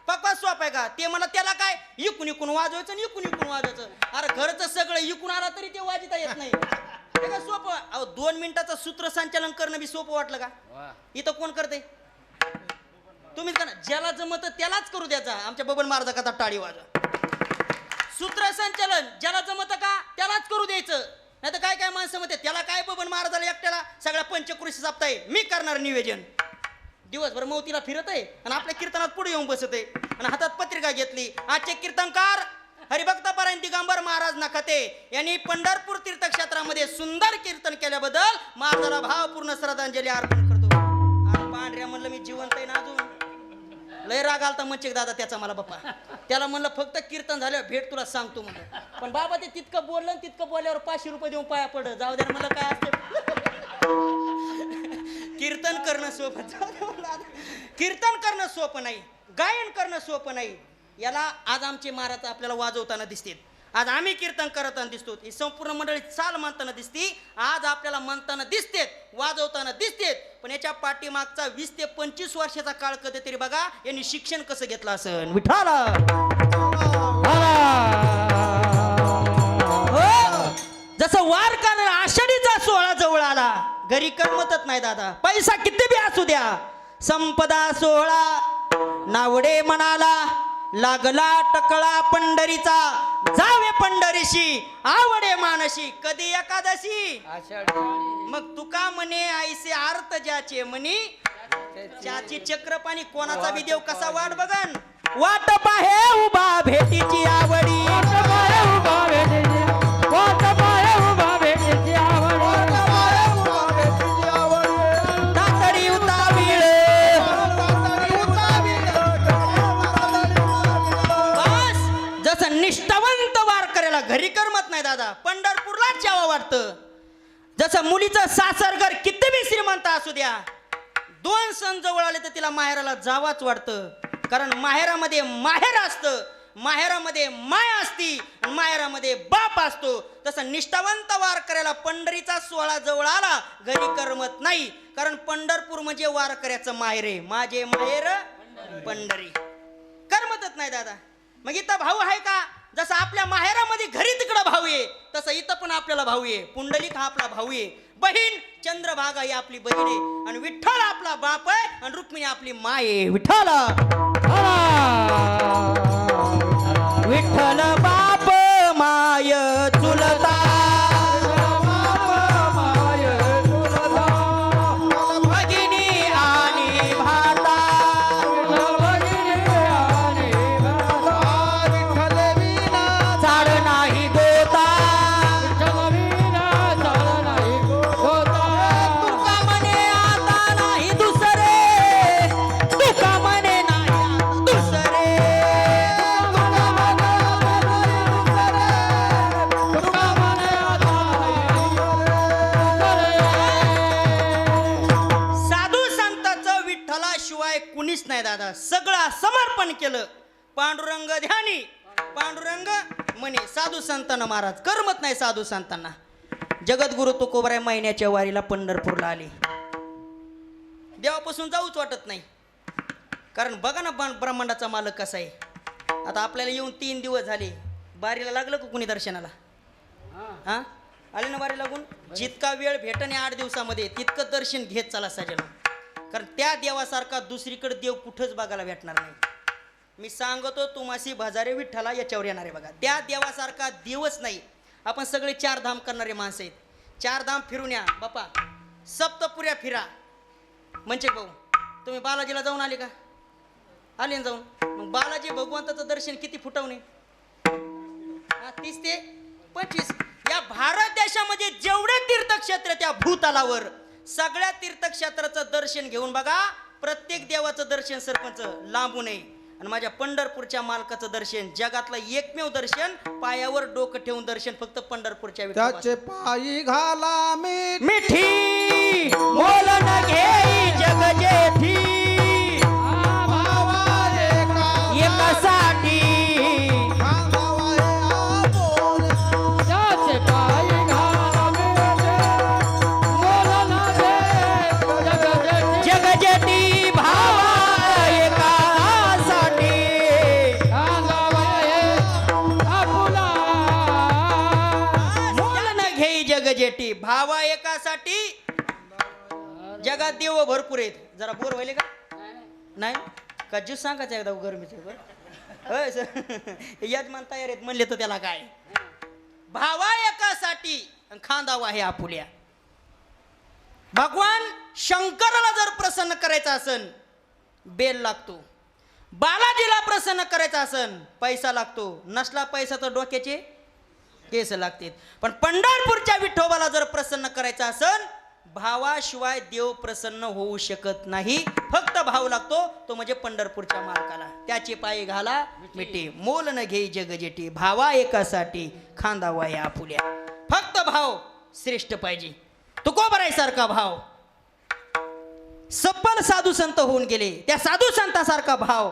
पक्का सोप आहे का? ते मला त्याला काय इकून इकून वाजवायचं आणि इकून वाजवायचं. अरे घरचं सगळं इकून आला तरी ते वाजता येत नाही. हे का सोपं? अहो 2 मिनिटाचं सूत्रसंचालन करणं बी सोपं वाटलं का? इथं कोण करते? तुम्हीच करा. ज्याला जमत त्यालाच करू द्यायचा. आमच्या बबन महाराजा कथा टाळी वाजवा. सूत्रसंचालन ज्याला जमत का त्यालाच करू द्यायचं. नाही तर काय काय माणसं म्हणते त्याला काय बबन महाराजाला एकट्याला सगळ्या पंचक्रोशी साप्ताहे मी करणार निवेदन. दिवसभर मौतीला फिरत आहे आणि आपल्या कीर्तनात पुढे येऊन बसत आहे आणि हातात पत्रिका घेतली. आजचे कीर्तनकार हरिभक्तापरायण दिगंबर महाराज नखते यांनी पंढरपूर तीर्थक्षेत्रामध्ये सुंदर कीर्तन केल्याबद्दल महाराजाला भावपूर्ण श्रद्धांजली अर्पण करतो. पांढऱ्या म्हणलं मी जिवंत आहे ना अजून. लय राग आलता मंचिक दादा त्याचा मला बाप्पा. त्याला म्हणलं फक्त कीर्तन झाल्यावर भेट तुला सांगतो म्हणलं. पण बाबा ते तितकं बोललं, तितकं बोलल्यावर 500 रुपये देऊन पाया पड. जाऊ द्या मला काय असतं. कीर्तन करणं सोपं, कीर्तन करणं सोपं नाही, गायन करणं सोपं नाही. याला आज आमचे महाराज आपल्याला वाजवताना दिसतात. आज आम्ही कीर्तन करताना दिसतो. ही संपूर्ण मंडळी चाल म्हणताना दिसती. आज आपल्याला म्हणताना दिसतेत, वाजवताना दिसतेत. पण याच्या पाठीमागचा 20 ते 25 वर्षाचा काळ कधीतरी बघा यांनी शिक्षण कसं घेतलं असेल. विठाला जसं वार का आषाढीचा सोहळा जवळ आला, घरी करमतच नाही दादा. पैसा किती बी असू द्या, संपदा सोहळा नावडे म्हणाला. लागला टकळा पंढरीचा, जावे पंढरीशी आवडे मानशी. कधी एकादशी मग तुका म्हणे आईसे अर्थ ज्याचे म्हणी, ज्याची चक्रपाणी कोणाचा बी देव कसा वाट बघन. वाट पाहे उभा भेटीची आवडी, तातडी उतावीळ जसं निष्ठावंत वारकऱ्याला घरी करमत नाही दादा, पंढरपूरलाच यावं वाटतं. जसं मुलीचं सासरघर किती बी श्रीमंत असू द्या, 2 सण जवळ आले तर तिला माहेराला जावाच वाटतं. कारण माहेरामध्ये माहेर असतं, माहेरामध्ये माय असती, आणि माहेरामध्ये बाप असतो. तसं निष्ठावंत वारकऱ्याला पंढरीचा सोहळा जवळ आला घरी करमत नाही. कारण पंढरपूर म्हणजे वारकऱ्याचं माहेर आहे. माझे माहेर पंढरी. करमतच नाही दादा. मग इथं भाऊ आहे का? जसं आपल्या माहेरामध्ये घरी तिकडं भाऊ आहे, तसं इथं पण आपल्याला भाऊ आहे. पुंडलिक हा आपला भाऊ आहे. बहीण चंद्रभागा ही आपली बहीण आहे. आणि विठ्ठल आपला बाप आहे आणि रुक्मिणी आपली माय आहे. विठ्ठल विठ्ठल बाप माय चुलता, भगिनी आणि भाता, चाड नाही गोता, तुका म्हणे आता नाही दुसरे, तुका म्हणे नाही आता दुसरे. दादा सगळं समर्पण केलं. पांडुरंग ध्यानी पांडुरंग म्हणे साधू संतांना महाराज करमत नाही. साधू संतांना जगद्गुरु तुकोबराय महिन्याच्या वारीला पंढरपूरला आले. देवापासून जाऊच वाटत नाही. कारण बघा ना ब्रह्मांडाचा मालक कसा आहे. आता आपल्याला येऊन 3 दिवस झाले. बारीला लागलं का कुणी दर्शनाला? हा आले ना बारी लागून. जितका वेळ भेटणे 8 दिवसामध्ये तितकं दर्शन घेत चला सजन. कारण त्या देवासारखा दुसरीकडे देव कुठंच बघायला भेटणार नाही. मी सांगतो तुमासी भजारे विठ्ठला याच्यावर येणार आहे बघा. त्या देवासारखा देवच नाही. आपण सगळे 4 धाम करणारे माणसं आहेत. 4 धाम फिरून या बापा. सप्तपुऱ्या फिरा. म्हणजे भाऊ तुम्ही बालाजीला जाऊन आले का? आले ना जाऊन. मग बालाजी भगवंताचं दर्शन किती फुटवणे? 30 ते 25. या भारत देशामध्ये जेवढे तीर्थक्षेत्र त्या भूतलावर सगळ्या तीर्थक्षेत्राचं दर्शन घेऊन बघा. प्रत्येक देवाचं दर्शन सरपंच लांबू नये. आणि माझ्या पंढरपूरच्या मालकाचं दर्शन जगातलं एकमेव दर्शन. पायावर डोकं ठेवून दर्शन फक्त पंढरपूरच्या त्याचे पायी घाला मी मिठी मोल न घेई जग जेठी एकासाठी त्याचे पायी घाला जगजेटी भावा एकासाठी मोल न घेई जगजेटी भावा एकासाठी. जगात देव भरपूर आहेत. जरा बोर व्हायले का? नाही का ज्यूस सांगायचं एकदा गरमीचं बरं. होय सर यजमान तयार आहेत म्हणले तर त्याला काय. भावा एकासाठी खांदावा आहे आपुल्या. भगवान शंकराला जर प्रसन्न करायचा असन बेल लागतो. बालाजीला प्रसन्न करायचा असन पैसा लागतो. नसला पैसा तर डोक्याचे केस लागतील. पण पंढरपूरच्या विठोबाला जर प्रसन्न करायचा असन भावाशिवाय देव प्रसन्न होऊ शकत नाही. फक्त भाव लागतो. तो म्हणजे पंढरपूरच्या मालकाला. त्याचे पायी घाला मिठी मोल न घेई जगजेटी भावा एकासाठी खांदावा या आपुल्या. फक्त भाव श्रेष्ठ पाहिजे. तुकोबराय सारखा भाव. सब्बल साधू संत होऊन गेले. त्या साधू संतासारखा भाव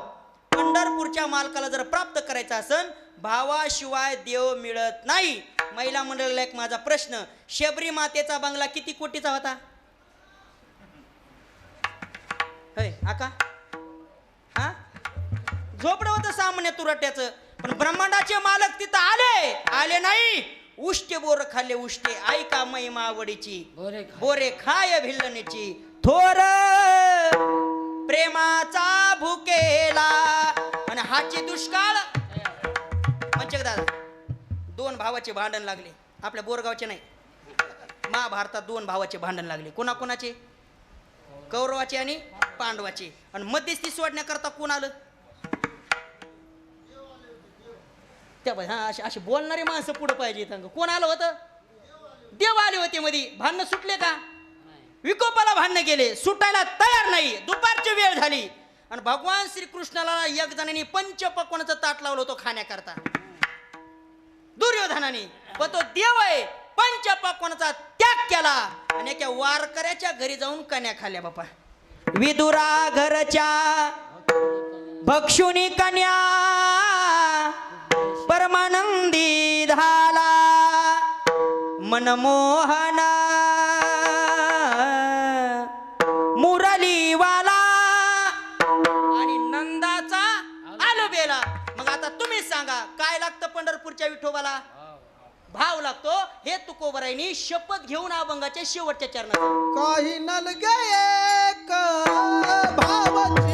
पंढरपूरच्या मालकाला जर प्राप्त करायचा असन भावाशिवाय देव मिळत नाही. महिला मंडळाला एक माझा प्रश्न. शबरी मातेचा बंगला किती कोटीचा होता? होय आका हा झोपडं होतं सामान्य तुरट्याचं. पण ब्रह्मांडाचे मालक तिथं आले नाही. उष्टे बोर खाल्ले उष्टे ऐका महिमा आवडीची बोरे खाय भिल्लनीची. थोर प्रेमाचा भुकेला आणि हाची दुष्काळ. म्हणजे दादा 2 भावाचे भांडण लागले. आपल्या बोरगावचे नाही. महाभारतात 2 भावाचे भांडण लागले. कोणाकोणाचे? कौरवाचे आणि पांडवाचे. आणि मध्यस्थी सोडण्याकरता कोण आलं? त्या हा असे बोलणारे माणसं पुढे पाहिजे. कोण आलं होतं? देव आले होते मध्ये. भांडणं सुटले का? विकोपाला भांडणं गेले. सुटायला तयार नाही. दुपारची वेळ झाली आणि भगवान श्रीकृष्णाला एक जणांनी पंचपक्वानाचं ताट लावलं होतं खाण्याकरता दुर्योधनाने. पण तो देव आहे. पंचपक्वानाचा त्याग केला आणि एका वारकऱ्याच्या घरी जाऊन कन्या खाल्ल्या बापा. विदुरा घरच्या भक्षुनी कन्या परमानंदी झाला मनमोहना मुरलीवाला आणि नंदाचा आलबेला. मग आता तुम्हीच सांगा काय लागतं पंढरपूरच्या विठोबाला? भाव लागतो. हे तुकोबरायनी शपथ घेऊन अभंगाच्या शेवटच्या चरणात काही नलगे एक भावाची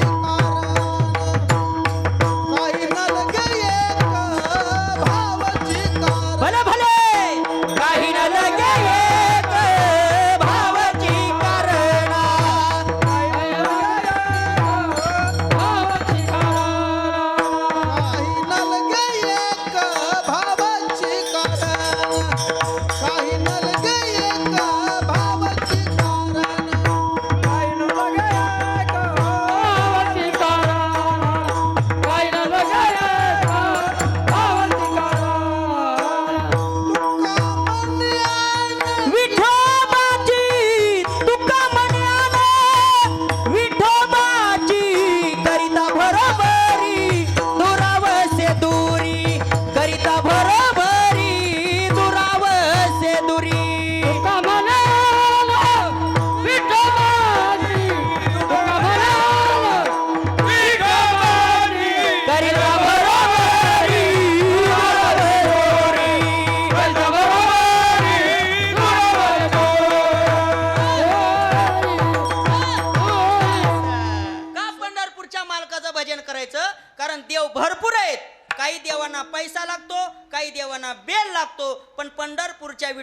काही नलगे एक भावाची भले भले काही न लगे एक भावाची कारणा. काही नलगे एक भावाची काही नलगे एक भावाची कारण काही नलगे एक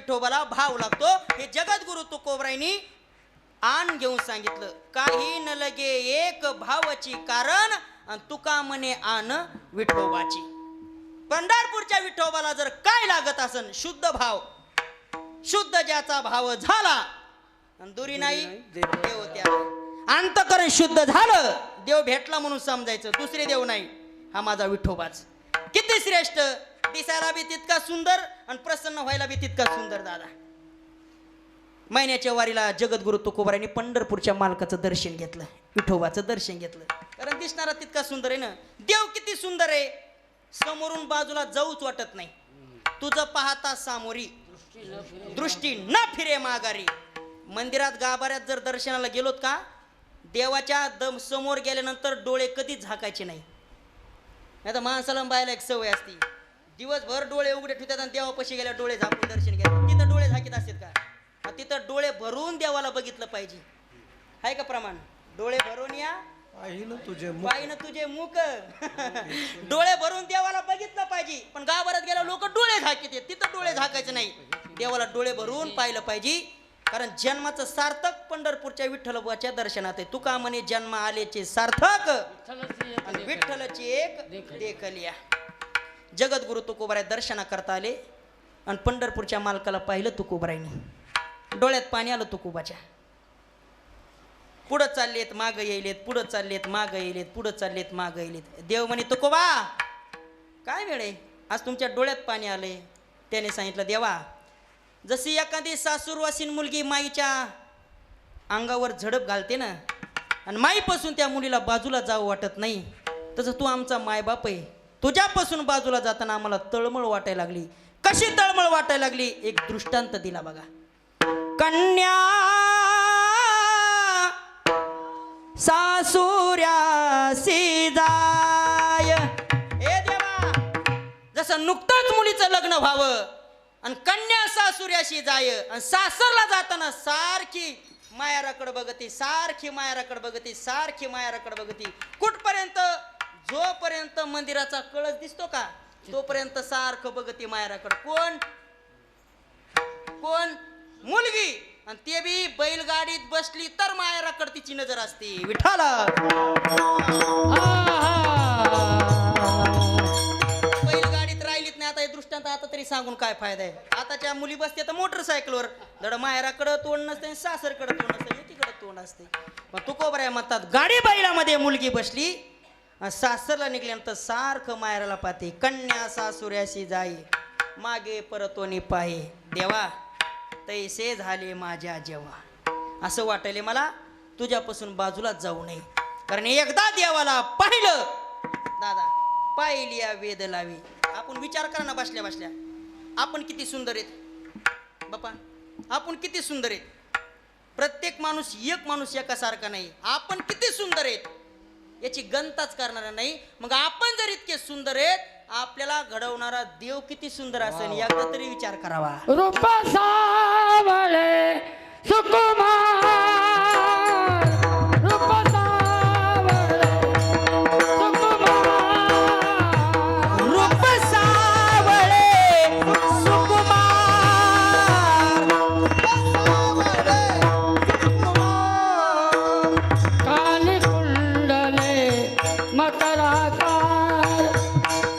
विठोबाला भाव लागतो हे जगद्गुरु तुकोबरायांनी आण घेऊन सांगितलं. काही न लगे एक भावाची कारण आणि तुका म्हणे आण विठोबाची. पंढरपूरच्या विठोबाला जर काय लागत असन शुद्ध भाव, शुद्ध ज्याचा भाव झाला आणि दुरी नाही देव त्याला. अंतकरण शुद्ध झालं देव भेटला म्हणून समजायचं, दुसरे देव नाही. हा माझा विठोबाच किती श्रेष्ठ, दिसायला बी तितका सुंदर आणि प्रसन्न व्हायला बी तितका सुंदर. दादा महिन्याच्या वारीला जगद्गुरु तुकोबारायांनी पंढरपूरच्या मालकाचं दर्शन घेतलं, विठोबाचं दर्शन घेतलं. कारण दिसणारा तितका सुंदर आहे ना. देव किती सुंदर आहे, समोरून बाजूला जाऊच वाटत नाही. तुझं पाहता सामोरी दृष्टी न फिरे माघारी. मंदिरात गाभाऱ्यात जर दर्शनाला गेलोत का देवाच्या समोर गेल्यानंतर डोळे कधीच झाकायचे नाही. आता माणसाला बायला एक सवय असते, दिवसभर डोळे उघडे ठेवतात आणि देवापाशी गेल्या डोळे झाकून दर्शन घ्या. तिथं डोळे झाकीत असतात का? तिथं डोळे भरून देवाला बघितलं पाहिजे. आहे का प्रमाण? डोळे भरून या पाहिन तुझे मुख डोळे भरून देवाला बघितलं पाहिजे. पण गावात गेला लोक डोळे झाकीत, तिथं डोळे झाकायचे नाही, देवाला डोळे भरून पाहिलं पाहिजे. कारण जन्माचं सार्थक पंढरपूरच्या विठ्ठलबाच्या दर्शनात आहे. तुका म्हणे जन्म आलेचे सार्थक आणि विठ्ठलची एक देखलिया. जगद्गुरु तुकोबाराय दर्शना करता आले आणि पंढरपूरच्या मालकाला पाहिलं तुकोबारायनी. डोळ्यात पाणी आलं तुकोबाच्या. पुढं चाललेत मागं येईलेत, पुढं चाललेत मागं येईलेत, पुढं चाललेत मागं येईलेत. देव म्हणे तुकोबा काय वेळ आहे, आज तुमच्या डोळ्यात पाणी आले. त्याने सांगितलं देवा, जशी एखादी सासूरवासीन मुलगी माईच्या अंगावर झडप घालते ना आणि माईपासून त्या मुलीला बाजूला जावं वाटत नाही, तसं तू आमचा मायबाप आहे. तुझ्यापासून बाजूला जाताना आम्हाला तळमळ वाटायला लागली. कशी तळमळ वाटायला लागली? एक दृष्टांत दिला बघा. कन्या सासुऱ्यासी जाय. हे देवा, जसं नुकतंच मुलीचं लग्न व्हावं आणि कन्या सासुऱ्याशी जाय आणि सासरला जाताना सारखी मायाराकडे बघती, सारखी मायाराकडे बघती, सारखी मायाराकडे बघती. कुठपर्यंत? जोपर्यंत मंदिराचा कळस दिसतो का तोपर्यंत सारखं बघती मायाराकडे. कोण? कोण? मुलगी. आणि ते बी बैलगाडीत बसली तर मायाराकडे तिची नजर असते. विठाला बैलगाडीत राहिलीत नाही. आता हे दृष्टांत आता तरी सांगून काय फायदा आहे? आताच्या मुली बसते तर मोटरसायकलवर, धड माहेराकडं तोंड नसते, सासरकडं तोंड नसते, एकीकडे तोंड असते. पण तुकोबराय म्हणतात गाडी बैलामध्ये मुलगी बसली आणि सासरला निघल्यानंतर सारखं माहेराला पाहते. कन्या सासुऱ्याशी जाई मागे परतोनी पाहे. देवा तैसे झाले माझ्या जेव्हा, असं वाटायले मला तुझ्यापासून बाजूलाच जाऊ नये. कारण एकदा देवाला पाहिलं दादा, पाहिली या वेद लावी. आपण विचार करा ना, बसल्या बसल्या आपण किती सुंदर आहेत बापा, आपण किती सुंदर आहेत. प्रत्येक माणूस एक माणूस एकासारखा नाही. आपण किती सुंदर आहेत याची गणताच करणार नाही. मग आपण जर इतके सुंदर आहेत, आपल्याला घडवणारा देव किती सुंदर असेल एकदा तरी विचार करावा. रूप सावळे सुकुमार, रूप सावळे सुकुमार, रूप सावळे सुकुमार, काली कुंडले मकराकार,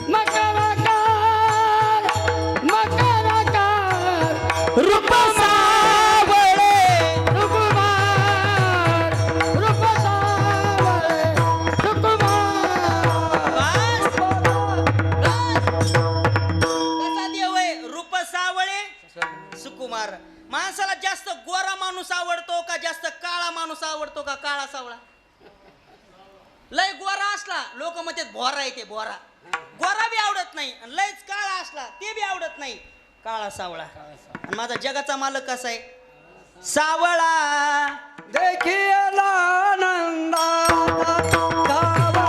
मकराकार, मकराकार, रूप सावळे सुकुमार, रूप सावळे सुकुमार. कसा देव आहे? रूप सावळे सुकुमार. माणसाला जास्त गोरा माणूस आवडतो का जास्त काळा माणूस आवडतो का काळा सावळा? लय गोरा असला लोक म्हणतात भोरा येते, भोरा. गोरा बी आवडत नाही आणि लयच काळा असला ते बी आवडत नाही. काळा सावळा. आणि माझा जगाचा मालक कसा आहे? सावळा देखिएला आनंदाचा धावा,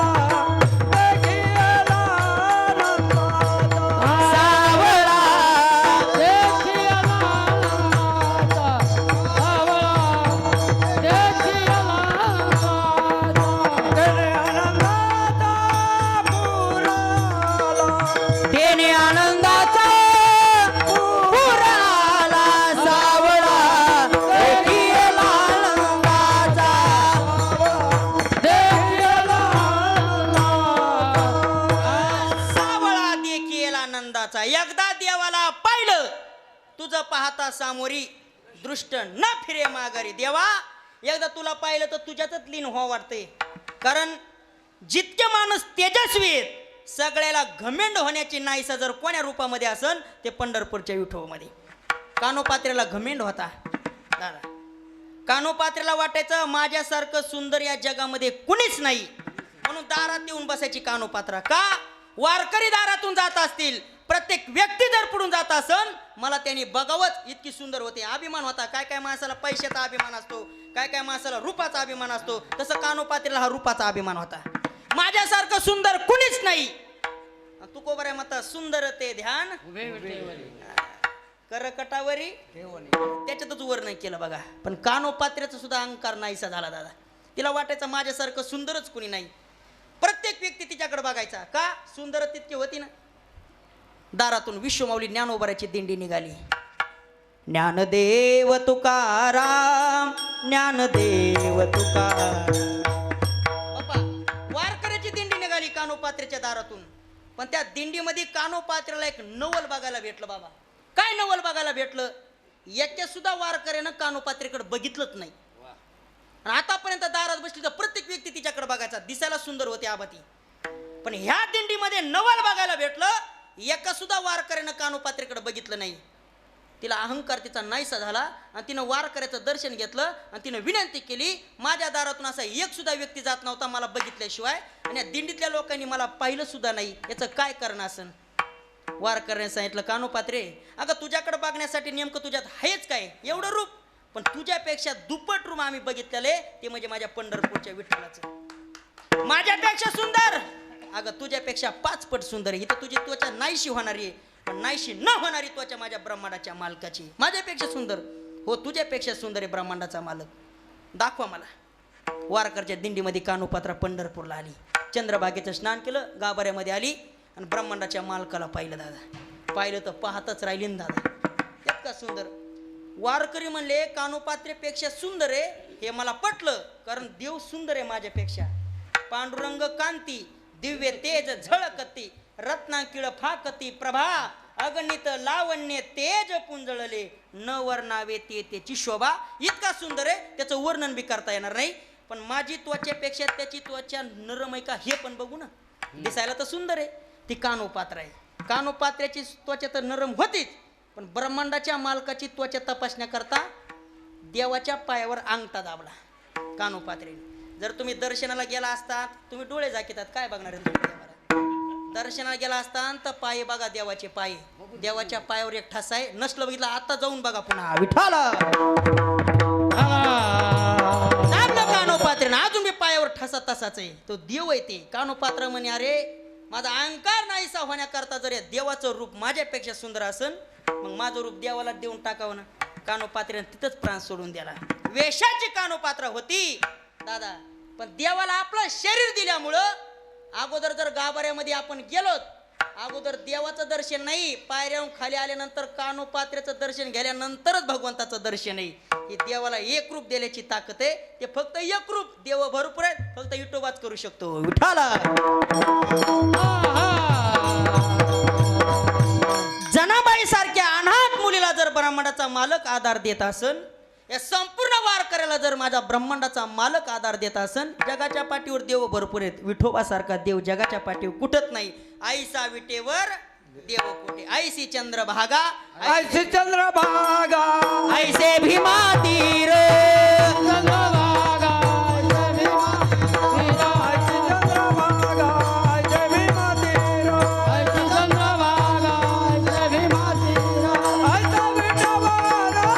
देखिएला आनंदाचा सावळा देखिया नानाचा सावळा, देखिया नानाचा. तेने आनंदाचा पुराला, देणे आनंदाचा पुराला. एकदा देवाला पाहिलं तुझं पाहता सामोरी दृष्ट न फिरे माघारी. देवा एकदा तुला पाहिलं तर तुझ्यातच लीन व्हावं वाटते. कारण जितके माणूस तेजस्वी आहेत सगळ्याला घमेंड होण्याची नाहीसा जर कोण्या रूपामध्ये असन ते पंढरपूरच्या विठोबामध्ये. कानोपात्रेला घमेंड होता दादा. कानोपात्रेला वाटायचं माझ्यासारखं सुंदर या जगामध्ये कुणीच नाही, म्हणून दारात येऊन बसायची कानोपात्रा. का? वारकरी दारातून जात असतील, प्रत्येक व्यक्ती जर पुढून जात असन मला त्यांनी बघावंच इतकी सुंदर होते. अभिमान होता. काय काय माणसाला पैशाचा अभिमान असतो, काय काय माणसाला रूपाचा अभिमान असतो, तसं कानोपात्रेला हा रूपाचा अभिमान होता. माझ्यासारखं सुंदर कुणीच नाही. तुकोबर आहे म्हणता सुंदर ते ध्यान करकटावरी त्याच्यातच वर्णन केलं बघा. पण कानोपात्रेचा सुद्धा अहंकार नाहीसा झाला दादा. तिला वाटायचं माझ्यासारखं सुंदरच कुणी नाही. प्रत्येक व्यक्ती तिच्याकडे बघायचा. का? सुंदर तितकी होती ना. दारातून विश्वमाऊली ज्ञानोबाराची दिंडी निघाली. ज्ञानदेव तुकाराम ज्ञानदेव तुकाराम. बापा वारकऱ्याची दिंडी निघाली कानोपात्रेच्या दारातून. पण त्या दिंडीमध्ये कानोपात्रेला एक नवल बघायला भेटलं बाबा. काय नवल बघायला भेटलं? याच्या सुद्धा वारकऱ्यानं कानोपात्रेकडे बघितलंच नाही. आणि आतापर्यंत दारात बसली तर प्रत्येक व्यक्ती तिच्याकडे बघायचा. दिसायला सुंदर होती आबाती. पण ह्या दिंडीमध्ये नवल बघायला भेटलं. एका सुद्धा वारकऱ्यानं कानोपात्रेकडे बघितलं नाही. तिला अहंकार तिचा नाहीसा झाला आणि तिनं वारकऱ्याचं दर्शन घेतलं आणि तिनं विनंती केली, माझ्या दारातून असा एक सुद्धा व्यक्ती जात नव्हता मला बघितल्याशिवाय, आणि या दिंडीतल्या लोकांनी मला पाहिलं सुद्धा नाही. याचं काय कारण असन? वारकऱ्याने सांगितलं, कानोपात्रे अगं तुझ्याकडे बघण्यासाठी नेमकं तुझ्यात आहेच काय एवढं रूप, पण तुझ्यापेक्षा दुप्पट रूप आम्ही बघितलेले ते म्हणजे माझ्या पंढरपूरच्या विठ्ठलाचं. माझ्यापेक्षा सुंदर अगं तुझ्यापेक्षा 5 पट सुंदर आहे. इथं तुझी त्वचा नाहीशी होणारी आहे, पण नाहीशी न होणारी त्वचा माझ्या ब्रह्मांडाच्या मालकाची. माझ्यापेक्षा सुंदर. हो तुझ्यापेक्षा सुंदर आहे ब्रह्मांडाचा मालक. दाखवा मला. वारकरच्या दिंडीमध्ये कानोपात्रा पंढरपूरला आली. चंद्रभागेचं स्नान केलं, गाभाऱ्यामध्ये आली आणि ब्रह्मांडाच्या मालकाला पाहिलं दादा. पाहिलं तर पाहतच राहिली ना दादा. इतका सुंदर. वारकरी म्हणले कानोपात्रेपेक्षा सुंदर आहे. हे मला पटलं, कारण देव सुंदर आहे माझ्यापेक्षा. पांडुरंग कांती दिव्य तेज झळकती रत्नांकिळ फाकती प्रभा अगणित लावण्य तेज पुंजळले न वर्णावे ते त्याची शोभा. इतका सुंदर आहे त्याचं वर्णन बी करता येणार नाही. पण माझी त्वचेपेक्षा त्याची त्वचा नरम आहे का हे पण बघू ना. दिसायला तर सुंदर आहे. ती कानोपात्र आहे. कानोपात्र्याची त्वचा तर नरम होतीच, पण ब्रह्मांडाच्या मालकाची त्वचा तपासण्याकरता देवाच्या पायावर अंगठा दाबला कानोपात्रेने. जर तुम्ही दर्शनाला गेला असतात, तुम्ही डोळे झाकीतात काय बघणार आहे तुम्ही देवाला? दर्शनाला गेला असता तर पाय बघा देवाचे पाय. देवाच्या पायावर एक ठसा आहे. नसलं बघितलं आता जाऊन बघा पुन्हा. विठ्ठला दाबलं कानोपात्रेनं. अजून मी पायावर ठसा तसाच आहे. तो देव आहे ते. कानोपात्र म्हणे अरे माझा अहंकार नाहीसा होण्याकरता जर या देवाचं रूप माझ्यापेक्षा सुंदर असन मग माझं रूप देवाला देऊन टाकावं ना. कानोपात्रेनं तिथंच प्राण सोडून द्याला. वेशाची कानोपात्र होती दादा, पण देवाला आपलं शरीर दिल्यामुळं अगोदर जर गाभाऱ्यामध्ये आपण गेलो, अगोदर देवाचं दर्शन नाही, पायऱ्याहून खाली आल्यानंतर कानोपात्रेचं दर्शन घेतल्यानंतरच भगवंताचं दर्शन आहे. हे देवाला एक रूप देण्याची ताकद आहे. ते फक्त एक रूप. देव भरपूर आहेत, फक्त विठोबाच करू शकतो. विठ्ठला जनाबाई सारख्या अनाथ मुलीला जर ब्रह्मांडाचा मालक आधार देत असन, या संपूर्ण वारकऱ्याला जर माझा ब्रह्मांडाचा मालक आधार देत असन, जगाच्या पाठीवर देव भरपूर आहेत. विठोबा सारखा देव जगाच्या पाठीवर कुठत नाही. आईसा विटेवर देव कोठे. आईसी चंद्रभागा ऐसे चंद्रभागा ऐसे भीमा तीर चंद्रभागा ऐसे चंद्रभागा ऐसे भीमा तीर ऐसी चंद्रभागा ऐसे भीमा तीर ऐसा विठवारा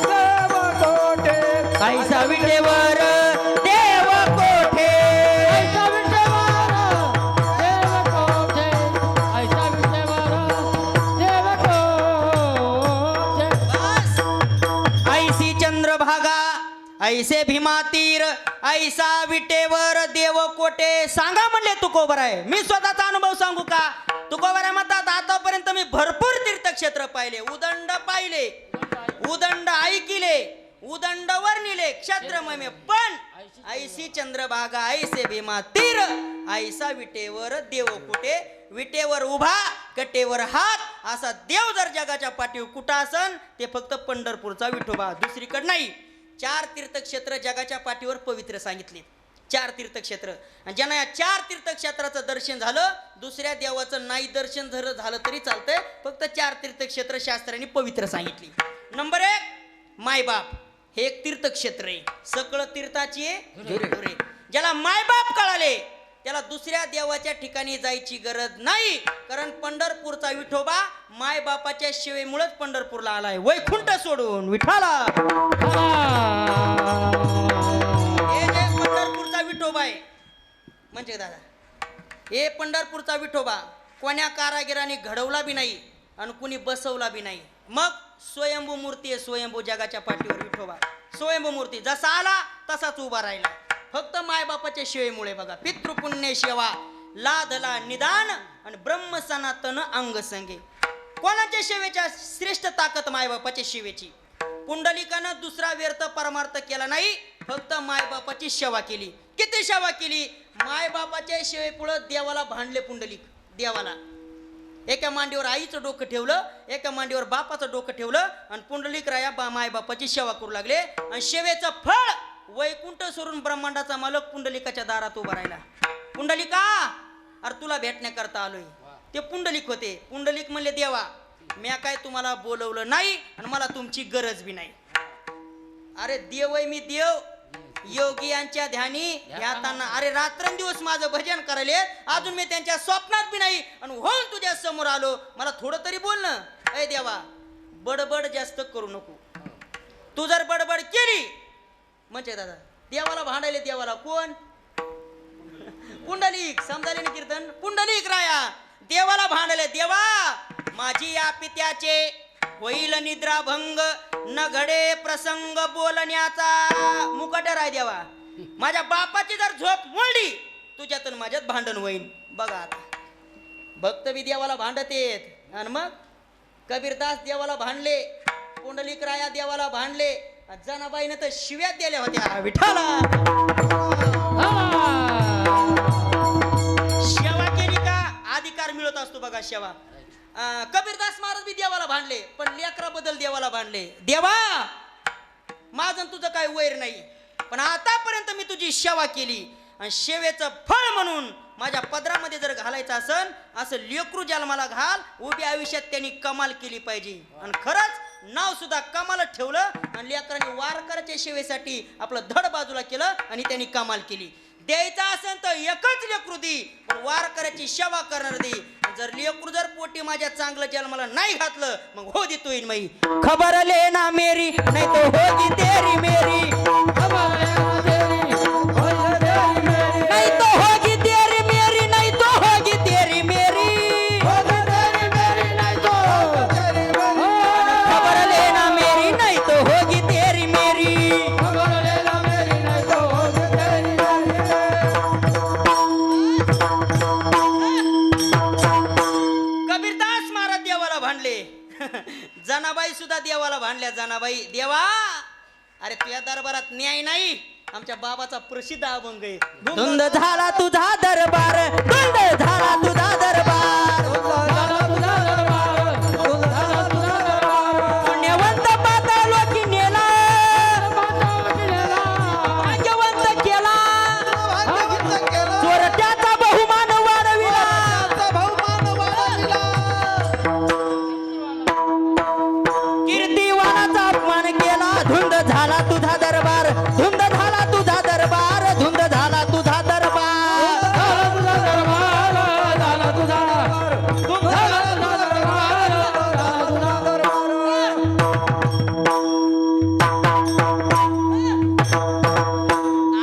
देव कोठे आईसा विटेवर देव कोठे. ऐसा विटेवर देव कोठे ऐसा विटेवर देव कोठे. बस. ऐसी चंद्रभागा ऐसे भीमा तीर ऐसा विटेवर देव कोठे. सांगा म्हणले तुकोबर आहे. मी स्वतःचा अनुभव सांगू का? तुकोबर आहे म्हणतात आतापर्यंत मी भरपूर तीर्थक्षेत्र पाहिले, उदंड पाहिले, उदंड ऐकिले, उदंड वर्णिले क्षेत्र महिमे, पण ऐसी चंद्रभागा ऐसे भीमा तीर ऐसा विटेवर देव कोठे. विटेवर उभा कटेवर हात असा देव जर जगाच्या पाठीवर कुठं असन ते फक्त पंढरपूरचा विठोबा, दुसरीकडे नाही. 4 तीर्थक्षेत्र जगाच्या पाठीवर पवित्र सांगितले, 4 तीर्थक्षेत्र. आणि ज्यांना या 4 तीर्थक्षेत्राचं दर्शन झालं, दुसऱ्या देवाचं नाही दर्शन झालं तरी चालतंय, फक्त 4 तीर्थक्षेत्र शास्त्रांनी पवित्र सांगितली. नंबर 1 मायबाप, हे एक तीर्थक्षेत्र आहे. सकळ तीर्थाची आहे. ज्याला मायबाप कळाले त्याला दुसऱ्या देवाच्या ठिकाणी जायची गरज नाही, कारण पंढरपूरचा विठोबा मायबापाच्या सेवेमुळेच पंढरपूरला आलाय, वैकुंठ सोडून विठाला. हे जे पंढरपूरचा विठोबा आहे म्हणजे दादा, हे पंढरपूरचा विठोबा कोण्या कारागिराने घडवला बी नाही आणि कुणी बसवला बी नाही. मग स्वयंभू मूर्ती आहे, स्वयंभू जगाच्या पाठीवर विठोबा स्वयंभू मूर्ती. जसा आला तसाच उभा राहिला, फक्त मायबापाच्या सेवेमुळे. बघा, पितृपुण्य सेवा लाधला निदान आणि ब्रह्म सनातन अंग संगे. कोणाच्या सेवेच्या श्रेष्ठ ताकद मायबापाच्या सेवेची. पुंडलिकानं दुसरा व्यर्थ परमार्थ केला नाही, फक्त मायबापाची सेवा केली. किती सेवा केली? मायबापाच्या सेवेपुढे देवाला भांडले पुंडलिक. देवाला एका मांडीवर आईचं डोकं ठेवलं, एका मांडीवर बापाचं डोकं ठेवलं आणि पुंडलिक राया मायबापाची सेवा करू लागले. आणि सेवेचं फळ वैकुंठ सोडून ब्रह्मांडाचा मालक पुंडलिकाच्या दारात उभा राहिला. पुंडलिका, अरे तुला भेटण्याकरता आलोय. ते पुंडलिक होते. पुंडलिक म्हणले, देवा म्या काय तुम्हाला बोलवलं नाही आणि मला तुमची गरज बी नाही. अरे देव आहे मी, देव. योगी यांच्या ध्यानी ध्याताना, अरे रात्रंदिवस माझं भजन करायले, अजून मी त्यांच्या स्वप्नात बी नाही आणि होऊन तुझ्या समोर आलो. मला थोडं तरी बोल ना. अय देवा, बडबड जास्त करू नको. तू जर बडबड केली म्हणजे दादा देवाला भांडायले. देवाला कोण? पुंडलिक. समजाले ना कीर्तन? पुंडलिक राया देवाला भांडले. देवा, माझी या पित्याचे होईल निद्राभंग, न घडे प्रसंग बोलण्याचा. मुकाट्यार आहे देवा, माझ्या बापाची जर झोप मोडली तुझ्यातून माझ्यात भांडण होईल. बघा आता भक्त बी देवाला भांडत येत. आणि मग कबीरदास देवाला भांडले, पुंडलिक राया देवाला भांडले. जनाबाईने तर शिव्या दिल्या होत्या विठाला. सेवा केली का अधिकार मिळत असतो. बघा सेवा. कबीरदास महाराज बी देवाला भांडले, पण लेकराबद्दल देवाला भांडले. देवा, माझं तुझं काय वैर नाही, पण आतापर्यंत मी तुझी सेवा केली आणि सेवेचं फळ म्हणून माझ्या पदरामध्ये जर घालायचं असन, असं लेकरू जन्माला घाल. उभ्या आयुष्यात त्यांनी कमाल केली पाहिजे. आणि खरंच नाव सुद्धा कमाल ठेवलं आणि लेकरांनी वारकऱ्याच्या सेवेसाठी आपलं धड बाजूला केलं आणि त्यांनी कमाल केली. द्यायचा असेल तर एकच लेकरू दे, पण वारकऱ्याची सेवा करणार दे. जर लेकरू जर पोटी माझ्या चांगलं जन्माला नाही घातलं, मग हो देतो येईन मई. खबर लेना मेरी नाही तो होगी तेरी मेरी. नहीं तो होगी तेरी मेरी, नहीं तो होगी तेरी मेरी. खबर लेना मेरी नहीं तो होगी तेरी मेरी. कबीरदास महाराज देवाला भांडले. जनाबाई सुद्धा देवाला भांडल्या. जनाबाई, देवा अरे तुझ्या दरबारात न्याय नाही. आमच्या बाबाचा प्रसिद्ध अभंग आहे. धुंद झाला तुझा दरबार, धुंद झाला तुझा दरबार. पुण्यवंत पातालो की नेला, भाग्यवंत केला, चोरट्याचा बहुमान वाढविला. कीर्तिवानाचा अपमान केला. धुंद झाला तुझा दरबार, धुंद झाला तुझा दरबार, धुंद झाला तुझा दरबार.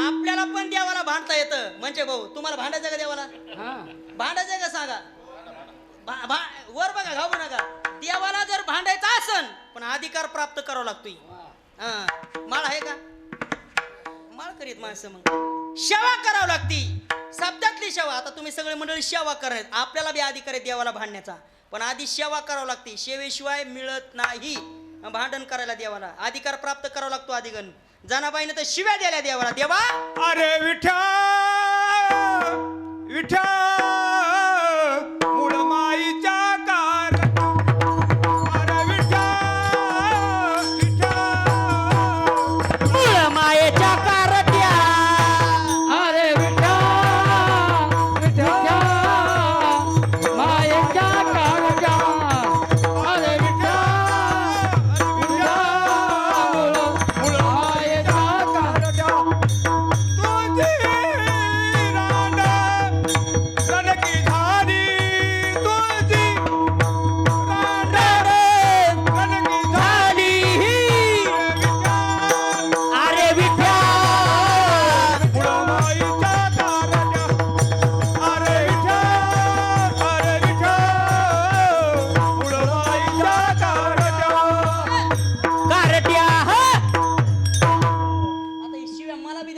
आपल्याला पण देवाला भांडता येतं म्हणजे भाऊ. तुम्हाला भांडायचं का देवाला? भांडायचं का सांगा? वर बघा, घाबरू नका. देवाला जर भांडायचं असन पण अधिकार प्राप्त करावा लागतोय. माळ आहे का? माळ करीत माणसं मग सेवा करावं लागती. शब्दातली सेवा. आता तुम्ही सगळे मंडळी सेवा करणार, आपल्याला बी अधिकार आहे देवाला भांडण्याचा, पण आधी सेवा करावं लागते. सेवेशिवाय मिळत नाही. भांडण करायला देवाला अधिकार प्राप्त करावा लागतो आदिगण. जनाबाईने तर शिव्या दिल्या देवाला. देवा, अरे विठ्ठल विठ्ठल मूळ माईच्या कार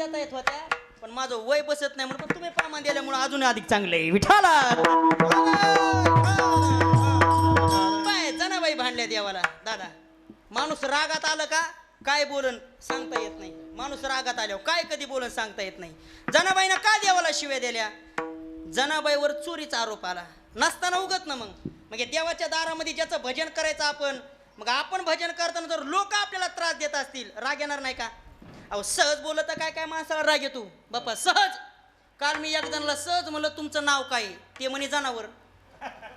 देता येत होत्या पण माझं वय बसत नाही म्हणून तुम्ही पामान दिल्यामुळे अजून अधिक चांगलं आहे विठाला. बाय जनाबाई भांडल्या देवाला. दादा माणूस रागात आलं का काय बोलन सांगता येत नाही. माणूस रागात आल्यावर काय कधी बोलन सांगता येत नाही. जनाबाईनं का देवाला शिव्या दिल्या? जनाबाईवर चोरीचा आरोप आला नसताना उगत ना मग देवाच्या दारामध्ये ज्याचं भजन करायचं आपण मग आपण भजन करताना जर लोक आपल्याला त्रास देत असतील राग येणार नाही का? अहो सहज बोलत तर काय काय माणसाला राग येतो बाप्पा सहज. काल मी एक जणाला सहज म्हणलं तुमचं नाव काय? ते म्हणे जनावर.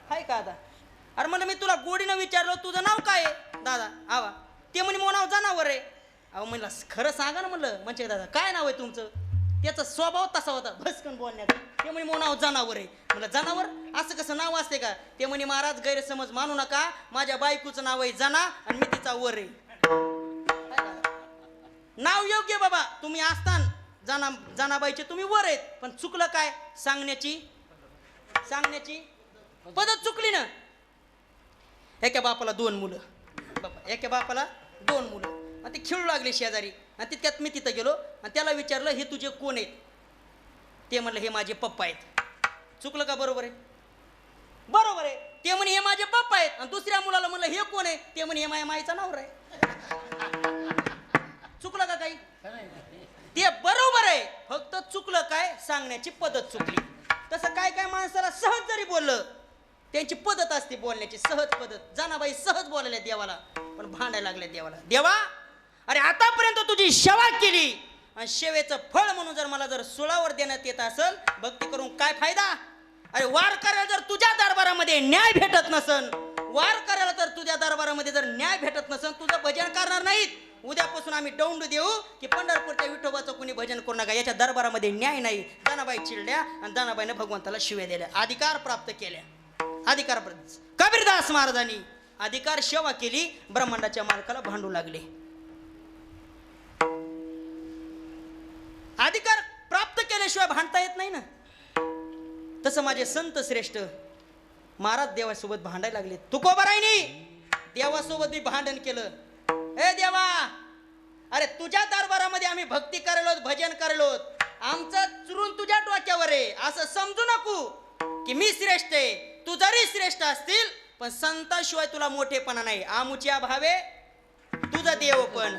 हाय का आता? अरे म्हणलं मी तुला गोडीनं विचारलं तुझं नाव काय आहे दादा? आवा ते म्हणे मग नाव जनावर आहे. अहो म्हणलं खरं सांगा ना म्हणलं म्हणजे दादा काय नाव आहे तुमचं? त्याचा स्वभाव तसा होता भस्कन बोलण्याचा. ते म्हणे मग नाव जनावर आहे. म्हणलं जनावर असं कसं नाव असते का? ते म्हणे महाराज गैरसमज मानू नका माझ्या बायकोचं नाव आहे जना आणि मी तिचा वर आहे. नाव योग्य बाबा तुम्ही असताना जनाबाईचे तुम्ही वर आहेत पण चुकलं काय? सांगण्याची पद्धत चुकली ना. एका बापाला 2 मुलं बाबा एका बापाला 2 मुलं आणि ते खेळू लागले शेजारी आणि तितक्यात मी तिथं गेलो आणि त्याला विचारलं हे तुझे कोण आहेत? ते म्हणलं हे माझे पप्पा आहेत. चुकलं का? बरोबर आहे बरोबर आहे. ते म्हणे हे माझे पप्पा आहेत आणि दुसऱ्या मुलाला म्हणलं हे कोण आहे? ते म्हणे हे माझ्या माईचा नवरा आहे. चुकलं का काही? ते बरोबर आहे फक्त चुकलं काय? सांगण्याची पद्धत चुकली. तसं काय काय माणसाला सहज जरी बोललं त्यांची पद्धत असते बोलण्याची सहज पद्धत. जनाबाई सहज बोलायला देवाला पण भांडायला लागल्या देवाला. देवा अरे आतापर्यंत तुझी सेवा केली आणि सेवेचं फळ म्हणून जर मला जर सुळावर देण्यात येत असेल भक्ती करून काय फायदा? अरे वार करायला जर तुझ्या दरबारामध्ये न्याय भेटत नसन वार करायला तर तुझ्या दरबारामध्ये जर न्याय भेटत नसन तुझं भजन करणार नाहीत. उद्यापासून आम्ही दौंड देऊ की पंढरपूरच्या विठोबाचं कुणी भजन करू नका याच्या दरबारामध्ये न्याय नाही. जनाबाई चिडल्या आणि जनाबाईने भगवंताला शिव्या दिल्या अधिकार प्राप्त केल्या. अधिकार कबीरदास महाराजांनी अधिकार सेवा केली ब्रह्मांडाच्या मालकाला भांडू लागले. अधिकार प्राप्त केल्याशिवाय भांडता येत नाही ना. तसं माझे संत श्रेष्ठ महाराज देवासोबत भांडायला लागले. तुकोबारायनी देवासोबत मी भांडण केलं. ए देवा अरे तुझ्या दरबारामध्ये आम्ही भक्ती करायलो भजन करायलो आमचं चुरून तुझ्या डोक्यावर आहे असं समजू नको की मी श्रेष्ठ आहे. तू जरी श्रेष्ठ असतील पण संताशिवाय तुला मोठेपणा नाही. आमुच्या भावे तुझा देव पण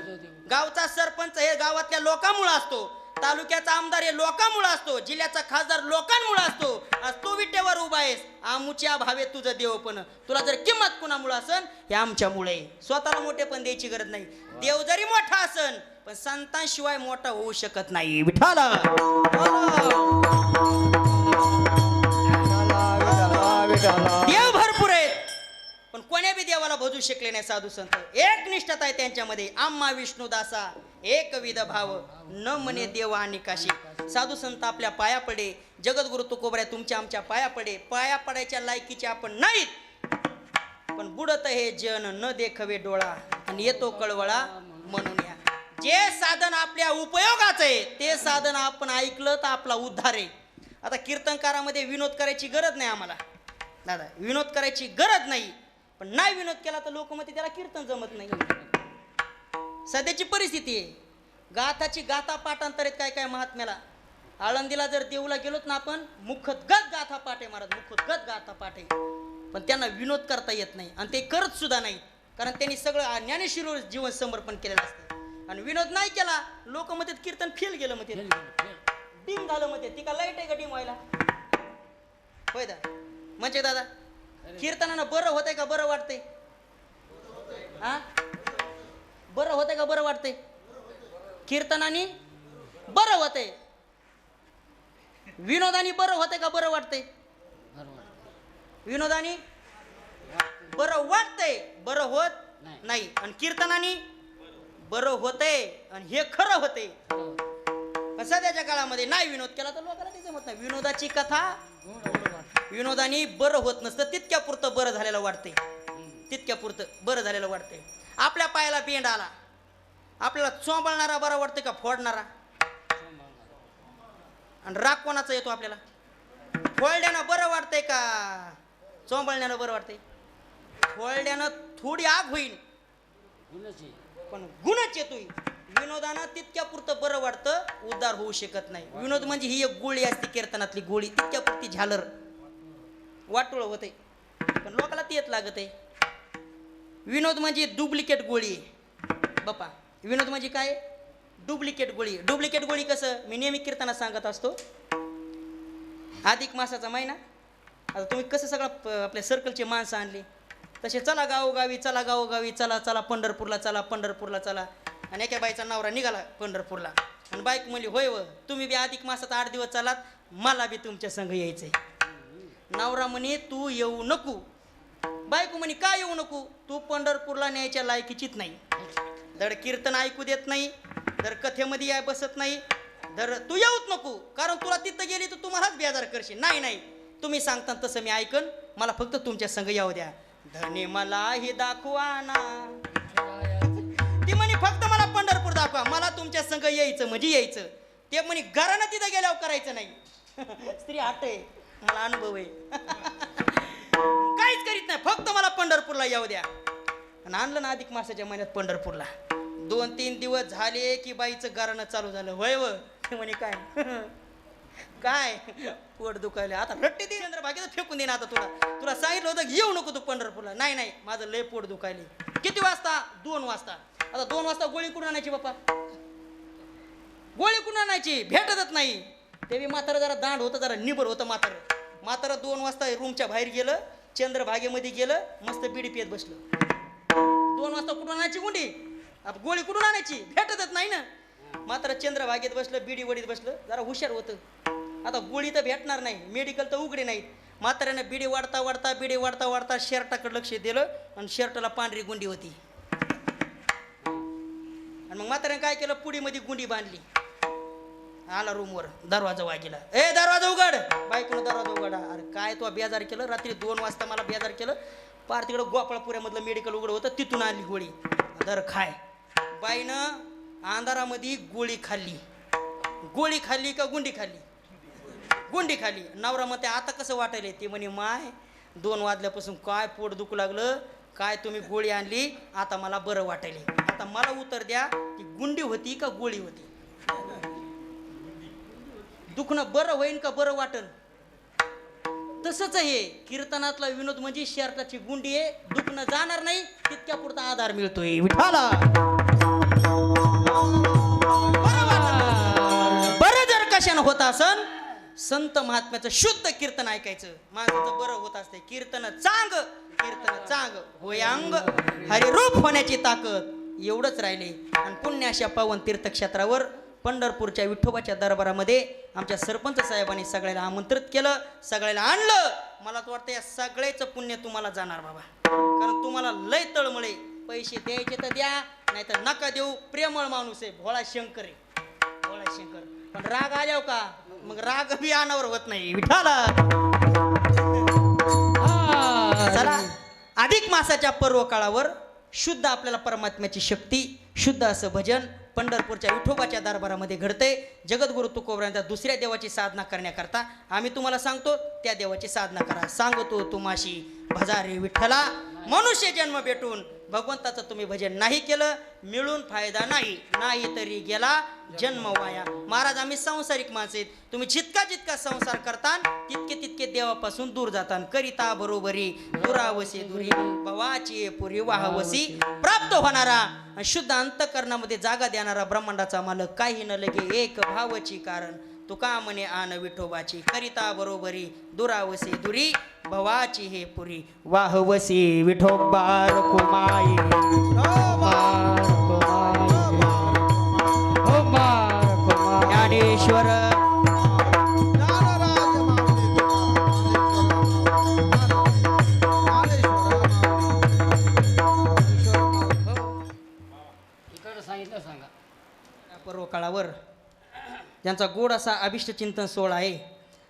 गावचा सरपंच हे गावातल्या लोकांमुळे असतो. तालुक्याचा आमदार हे लोकांमुळे असतो. जिल्ह्याचा खासदार लोकांमुळे असतो. आज तू विटेवर उभा आहेस आमुच्या भावे तुझं देव पण तुला जर किंमत कुणामुळे असन हे आमच्यामुळे. स्वतःला मोठे पण द्यायची गरज नाही. देव जरी मोठा असन पण संतांशिवाय मोठा होऊ शकत नाही. विठाला देव भरपूर आहेत पण कोण्या बी देवाला भजू शकले नाही साधू संत. एक निष्ठता आहे त्यांच्यामध्ये. आम्हा विष्णू दासा एक विध भाव न म्हणे देव आणि काशी. साधू संत आपल्या पाया पडे. जगद्गुरु तुकोबराय तुमच्या आमच्या पाया पडे. पाया पडायच्या लायकीचे आपण नाहीत पण बुडत हे जन न देखवे डोळा आणि येतो कळवळा म्हणून या. जे साधन आपल्या उपयोगाचं आहे ते साधन आपण ऐकलं तर आपला उद्धार आहे. आता कीर्तनकारामध्ये विनोद करायची गरज नाही आम्हाला दादा. विनोद करायची गरज नाही पण नाही विनोद केला तर लोक म्हणते त्याला कीर्तन जमत नाही. सध्याची परिस्थिती आहे. गाथाची गाथा पाठांतरित काय काय महात्म्याला. आळंदीला जर देऊला गेलोत ना आपण मुखोद्गत गाथा पाठ आहे महाराज मुखोद्गत गाथा पाठ आहे पण त्यांना विनोद करता येत नाही आणि ते करत सुद्धा नाही कारण त्यांनी सगळं ज्ञानेश्वर जीवन समर्पण केलेलं असतं. आणि विनोद नाही केला लोक म्हणतात कीर्तन फेल गेलं म्हणते डिम झालं म्हणते. ती का लाईट आहे का डिम व्हायला? होय दा म्हणजे दादा कीर्तनानं बरं होतंय का बरं वाटतंय? हा बरं होतंय का बरं वाटतंय? कीर्तनाने बरं होतंय. विनोदानी बरं होतंय का बरं वाटतंय? विनोदानी बरं वाटतंय बरं होत नाही आणि कीर्तनाने बरं होतंय आणि हे खरं होतंय. सध्याच्या काळामध्ये नाही विनोद केला तर लोकांना ते जमत नाही. विनोदाची कथा विनोदानी बरं होत नसतं तितक्या पुरतं बरं झालेलं वाटतंय. तितक्या पुरतं बरं झालेलं वाटतंय. आपल्या पायाला बेंड आला आपल्याला चोंबळणारा बरा वाटतंय का फोडणारा? आणि राग कोणाचा येतो आपल्याला? फोडल्यानं बरं वाटतंय का चोंबळण्यानं बरं वाटतंय? फोडल्यानं थोडी आग होईल पण गुणच येतोय. विनोदानं तितक्या पुरतं बरं वाटतं. उदार होऊ शकत नाही. विनोद म्हणजे ही एक गोळी असते कीर्तनातली गोळी, तितक्यापुरती झालर वाटोळ होते पण लोकाला तेच लागत आहे. विनोद म्हणजे डुप्लिकेट गोळी बापा. विनोद म्हणजे काय? डुप्लिकेट गोळी. डुप्लिकेट गोळी कसं मी नेहमी कीर्तनात सांगत असतो. अधिक मासाचा महिना, आता तुम्ही कसं सगळं आपल्या सर्कलचे माणसं आणली तसे चला गावोगावी, चला गावोगावी, चला चला पंढरपूरला, चला पंढरपूरला चला. आणि एका बाईचा नवरा निघाला पंढरपूरला आणि बाईक म्हणली होय व तुम्ही बी अधिक मासात 8 दिवस चालात, मला बी तुमच्या संग यायचंय. नवरा म्हणे तू येऊ नको. बायको म्हणे का येऊ नको? तू पंढरपूरला न्यायच्या लायकीचीच नाही. धड कीर्तन ऐकू देत नाही, तर कथेमध्ये याय बसत नाही, तर तू येऊच नको. कारण तुला तिथं गेली तर तुम्हालाच बेजार करशील. नाही नाही, तुम्ही सांगता तसं मी ऐकन, मला फक्त तुमच्या संग येऊ द्या. धने मला हे दाखवा ना. ती म्हणे फक्त मला पंढरपूर दाखवा, मला तुमच्या संग यायचं म्हणजे यायचं. ते म्हणे घरानं तिथं गेल्यावर करायचं नाही. स्त्री हट आहे, मला अनुभव आहे. काहीच करीत नाही, फक्त मला पंढरपूरला येऊ द्या. आणि आणलं ना अधिक मासाच्या महिन्यात पंढरपूरला. 2-3 दिवस झाले की बाईचं घरानं चालू झालं. होय व म्हणे काय काय पोट दुखायला, आता रट्टी दे चंद्रभागेत फेकून दे ना. आता तुला सांगितलं होतं येऊ नको तू पंढरपूरला. नाही नाही, माझं लय पोट दुखायले. किती वाजता? 2 वाजता. आता 2 वाजता गोळी कुठून आणायची बाप्पा? गोळी कुठून आणायची? भेटतच नाही. ते बी म्हातारं जरा दांड होतं, जरा निबर होतं म्हातारं 2 वाजता रूमच्या बाहेर गेलं, चंद्रभागेमध्ये गेलं, मस्त बिडी पियत बसलं. 2 वाजता कुठून आणायची गुंडी? गोळी कुठून आणायची? भेटतच नाही ना. मात्र चंद्रभागेत बसलं, बिडी वडीत बसलं, जरा हुशार होतं. आता गोळी तर भेटणार नाही, मेडिकल तर उघडे नाहीत. म्हाताऱ्यानं बिडी वाढता शर्टाकडे लक्ष दिलं आणि शर्टला पांढरी गुंडी होती. आणि मग म्हाताऱ्यानं काय केलं, पुडीमध्ये गुंडी बांधली. आला रूमवर, दरवाजा वागिला. ए दरवाजा उघड. बायकोनं दरवाजा उघडा. अरे काय तू बेजार केलं, रात्री 2 वाजता मला बेजार केलं. पार तिकडं गोपाळपुऱ्यामधलं मेडिकल उघडं होतं, तिथून आणली गोळी. दर खाय. बाईनं अंधारामध्ये गोळी खाल्ली. गोळी खाल्ली का गुंडी खाल्ली? गुंडी खाल्ली. नवरा म्हणते आता कसं वाटायले? ती म्हणे माय 2 वाजल्यापासून काय पोट दुखू लागलं, काय तुम्ही गोळी आणली, आता मला बरं वाटायले. आता मला उत्तर द्या, ती गुंडी होती का गोळी होती? दुखणं बरं होईन का बरं वाटन? तसंच हे कीर्तनातला विनोद म्हणजे शर्टाची गुंडी आहे. दुखणं जाणार नाही, तितक्या पुरता आधार मिळतोय विठाला. बरं जर कशानं होत असन, संत महात्म्याचं शुद्ध कीर्तन ऐकायचं, माणसाचं बरं होत असते. कीर्तन चांग होय अंग हरिरूप होण्याची ताकद एवढंच राहिले. आणि पुण्य अशा पावन तीर्थक्षेत्रावर पंढरपूरच्या विठोबाच्या दरबारामध्ये आमच्या सरपंच साहेबांनी सगळ्याला आमंत्रित केलं, सगळ्याला आणलं. मला तर वाटतं या सगळ्याचं पुण्य तुम्हाला जाणार बाबा. कारण तुम्हाला लय तळमळे. पैसे द्यायचे तर द्या, नाही तर नका देऊ. प्रेमळ माणूस आहे, भोळा शंकर आहे, भोळा शंकर. पण राग आल्याव का मग राग बी अनावर होत नाही विठाला. चला, अधिक मासाच्या पर्व काळावर शुद्ध आपल्याला परमात्म्याची शक्ती, शुद्ध असं भजन पंढरपूरच्या विठोबाच्या दरबारामध्ये घडते. जगद्गुरु तुकोबरायांच्या दुसऱ्या देवाची साधना करण्याकरता आम्ही तुम्हाला सांगतो, त्या देवाची साधना करा. सांगतो तुम्हाशी भजारे विठ्ठला. मनुष्य जन्म भेटून भगवंताचं तुम्ही भजन नाही केलं, मिळून फायदा नाही, नाही तरी गेला जन्म वाया. महाराज आम्ही सांसारिक माणसं आहेत. तुम्ही जितका संसार करता तितके देवापासून दूर जाता. करिता बरोबरी दुरावसी दुरी भवाची पुरी वाहवसी. प्राप्त होणारा शुद्ध अंतःकरणामध्ये जागा देणारा ब्रह्मांडाचा मालक काही न लगे एक भावची कारण. तुका म्हणे आन विठोबाची. करिता बरोबरी दुरावसी दुरी भवाची हे पुरी वाहवसी विठोबा कुमाई. ज्ञानेश्वर पर्व काळावर ज्यांचा गोड असा अभिष्ट चिंतन सोहळा आहे,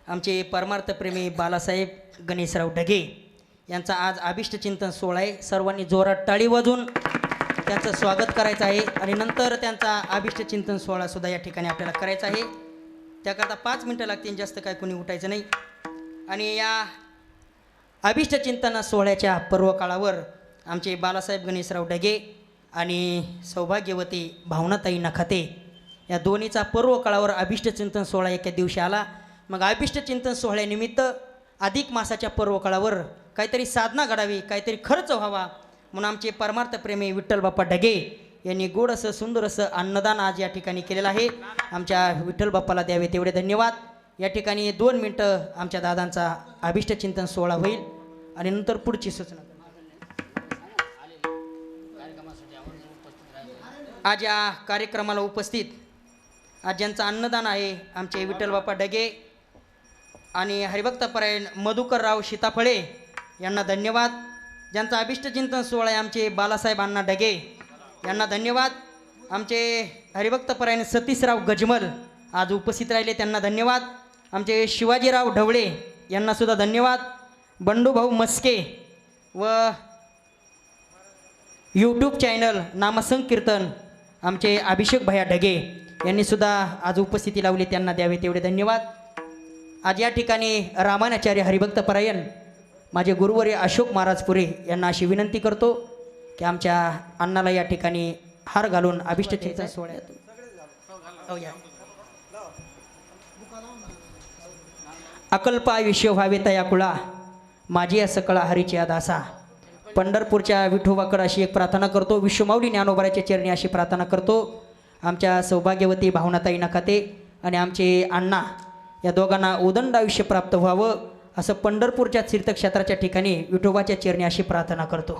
आमचे परमार्थप्रेमी बालासाहेब गणेशराव ढगे यांचा आज अभिष्ट चिंतन सोहळा आहे. सर्वांनी जोरात टाळी वाजून त्यांचं स्वागत करायचं आहे. आणि नंतर त्यांचा अभिष्ट चिंतन सोहळा सुद्धा या ठिकाणी आपल्याला करायचा आहे. त्याकरता 5 मिनटं लागतील, जास्त काय कोणी उठायचं नाही. आणि या अभिष्ट चिंतन सोहळ्याच्या पर्व काळावर आमचे बालासाहेब गणेशराव ढगे आणि सौभाग्यवती भावनाताई नखाते या दोन्हीचा पर्व काळावर अभिष्ट चिंतन सोहळा एका दिवशी आला. मग अभिष्ट चिंतन सोहळ्यानिमित्त अधिक मासाच्या पर्व काळावर काहीतरी साधना घडावी, काहीतरी खर्च व्हावा म्हणून आमचे परमार्थप्रेमी विठ्ठल बाप्पा ढगे यांनी गोड असं सुंदर असं अन्नदान आज या ठिकाणी केलेलं आहे. आमच्या विठ्ठल बाप्पाला द्यावे तेवढे धन्यवाद. या ठिकाणी 2 मिनटं आमच्या दादांचा अभिष्ट चिंतन सोहळा होईल आणि नंतर पुढची सूचना. आज या कार्यक्रमाला उपस्थित आज ज्यांचं अन्नदान आहे आमचे विठ्ठल बाप्पा ढगे आणि हरिभक्तपरायण मधुकरराव सीताफळे यांना धन्यवाद. ज्यांचा अभिष्ट चिंतन सोहळा आहे आमचे बालासाहेब अण्णा ढगे यांना धन्यवाद. आमचे हरिभक्तपरायण सतीशराव गजमल आज उपस्थित राहिले त्यांना धन्यवाद. आमचे शिवाजीराव ढवळे यांनासुद्धा धन्यवाद. बंडूभाऊ मस्के व यूट्यूब चॅनल नामसंकीर्तन आमचे अभिषेक भैया ढगे यांनीसुद्धा आज उपस्थिती लावली त्यांना द्यावे तेवढे धन्यवाद. आज या ठिकाणी रामानाचार्य हरिभक्तपरायण माझे गुरुवर्य अशोक महाराज पुरे यांना अशी विनंती करतो की आमच्या अण्णाला या ठिकाणी हार घालून अभिष्ट चिंतन सोहळ्यात अकल्प आयुष्य व्हावे तया कुळा माझी या सकळा हरीची दासा. पंढरपूरच्या विठोबाकडे अशी एक प्रार्थना करतो. विश्वमाऊली ज्ञानोबाराच्या चरणी अशी प्रार्थना करतो. आमच्या सौभाग्यवती भावनाताई नकाते आणि आमचे अण्णा या दोघांना उदंड आयुष्य प्राप्त व्हावं असं पंढरपूरच्या तीर्थक्षेत्राच्या ठिकाणी विठोबाच्या चरणी अशी प्रार्थना करतो.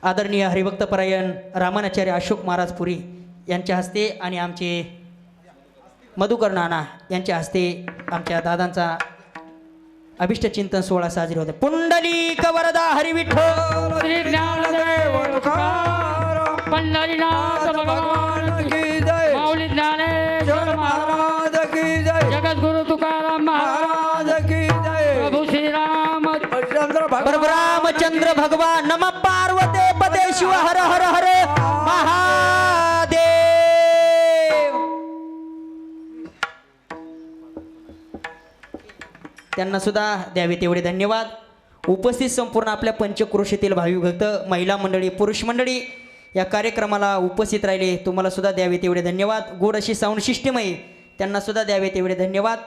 आदरणीय हरिभक्तपरायण रामानाचार्य अशोक महाराज पुरी यांच्या हस्ते आणि आमचे मधुकर नाना यांच्या हस्ते आमच्या दादांचा अभिष्ट चिंतन सोहळा साजरी होते. पुंडलिक वरदा हरी विठ्ठल श्री ज्ञानदेव तुकाराम पंढरीनाथ भगवान की जय माऊली ज्ञानेश्वर महाराज महाराज की जय जगद्गुरु तुकाराम महाराज महाराज की जय प्रभू श्रीराम चंद्र भगवान रामचंद्र भगवान नम पार्वते पदे शिव हर हर हर महादेव. त्यांना सुद्धा द्यावे तेवढे धन्यवाद. उपस्थित संपूर्ण आपल्या पंचक्रोशीतील भाविभक्त महिला मंडळी पुरुष मंडळी या कार्यक्रमाला उपस्थित राहिले तुम्हाला सुद्धा द्यावे तेवढे धन्यवाद. गोड अशी साऊंड सिस्टीम आहे त्यांना सुद्धा द्यावे तेवढे धन्यवाद.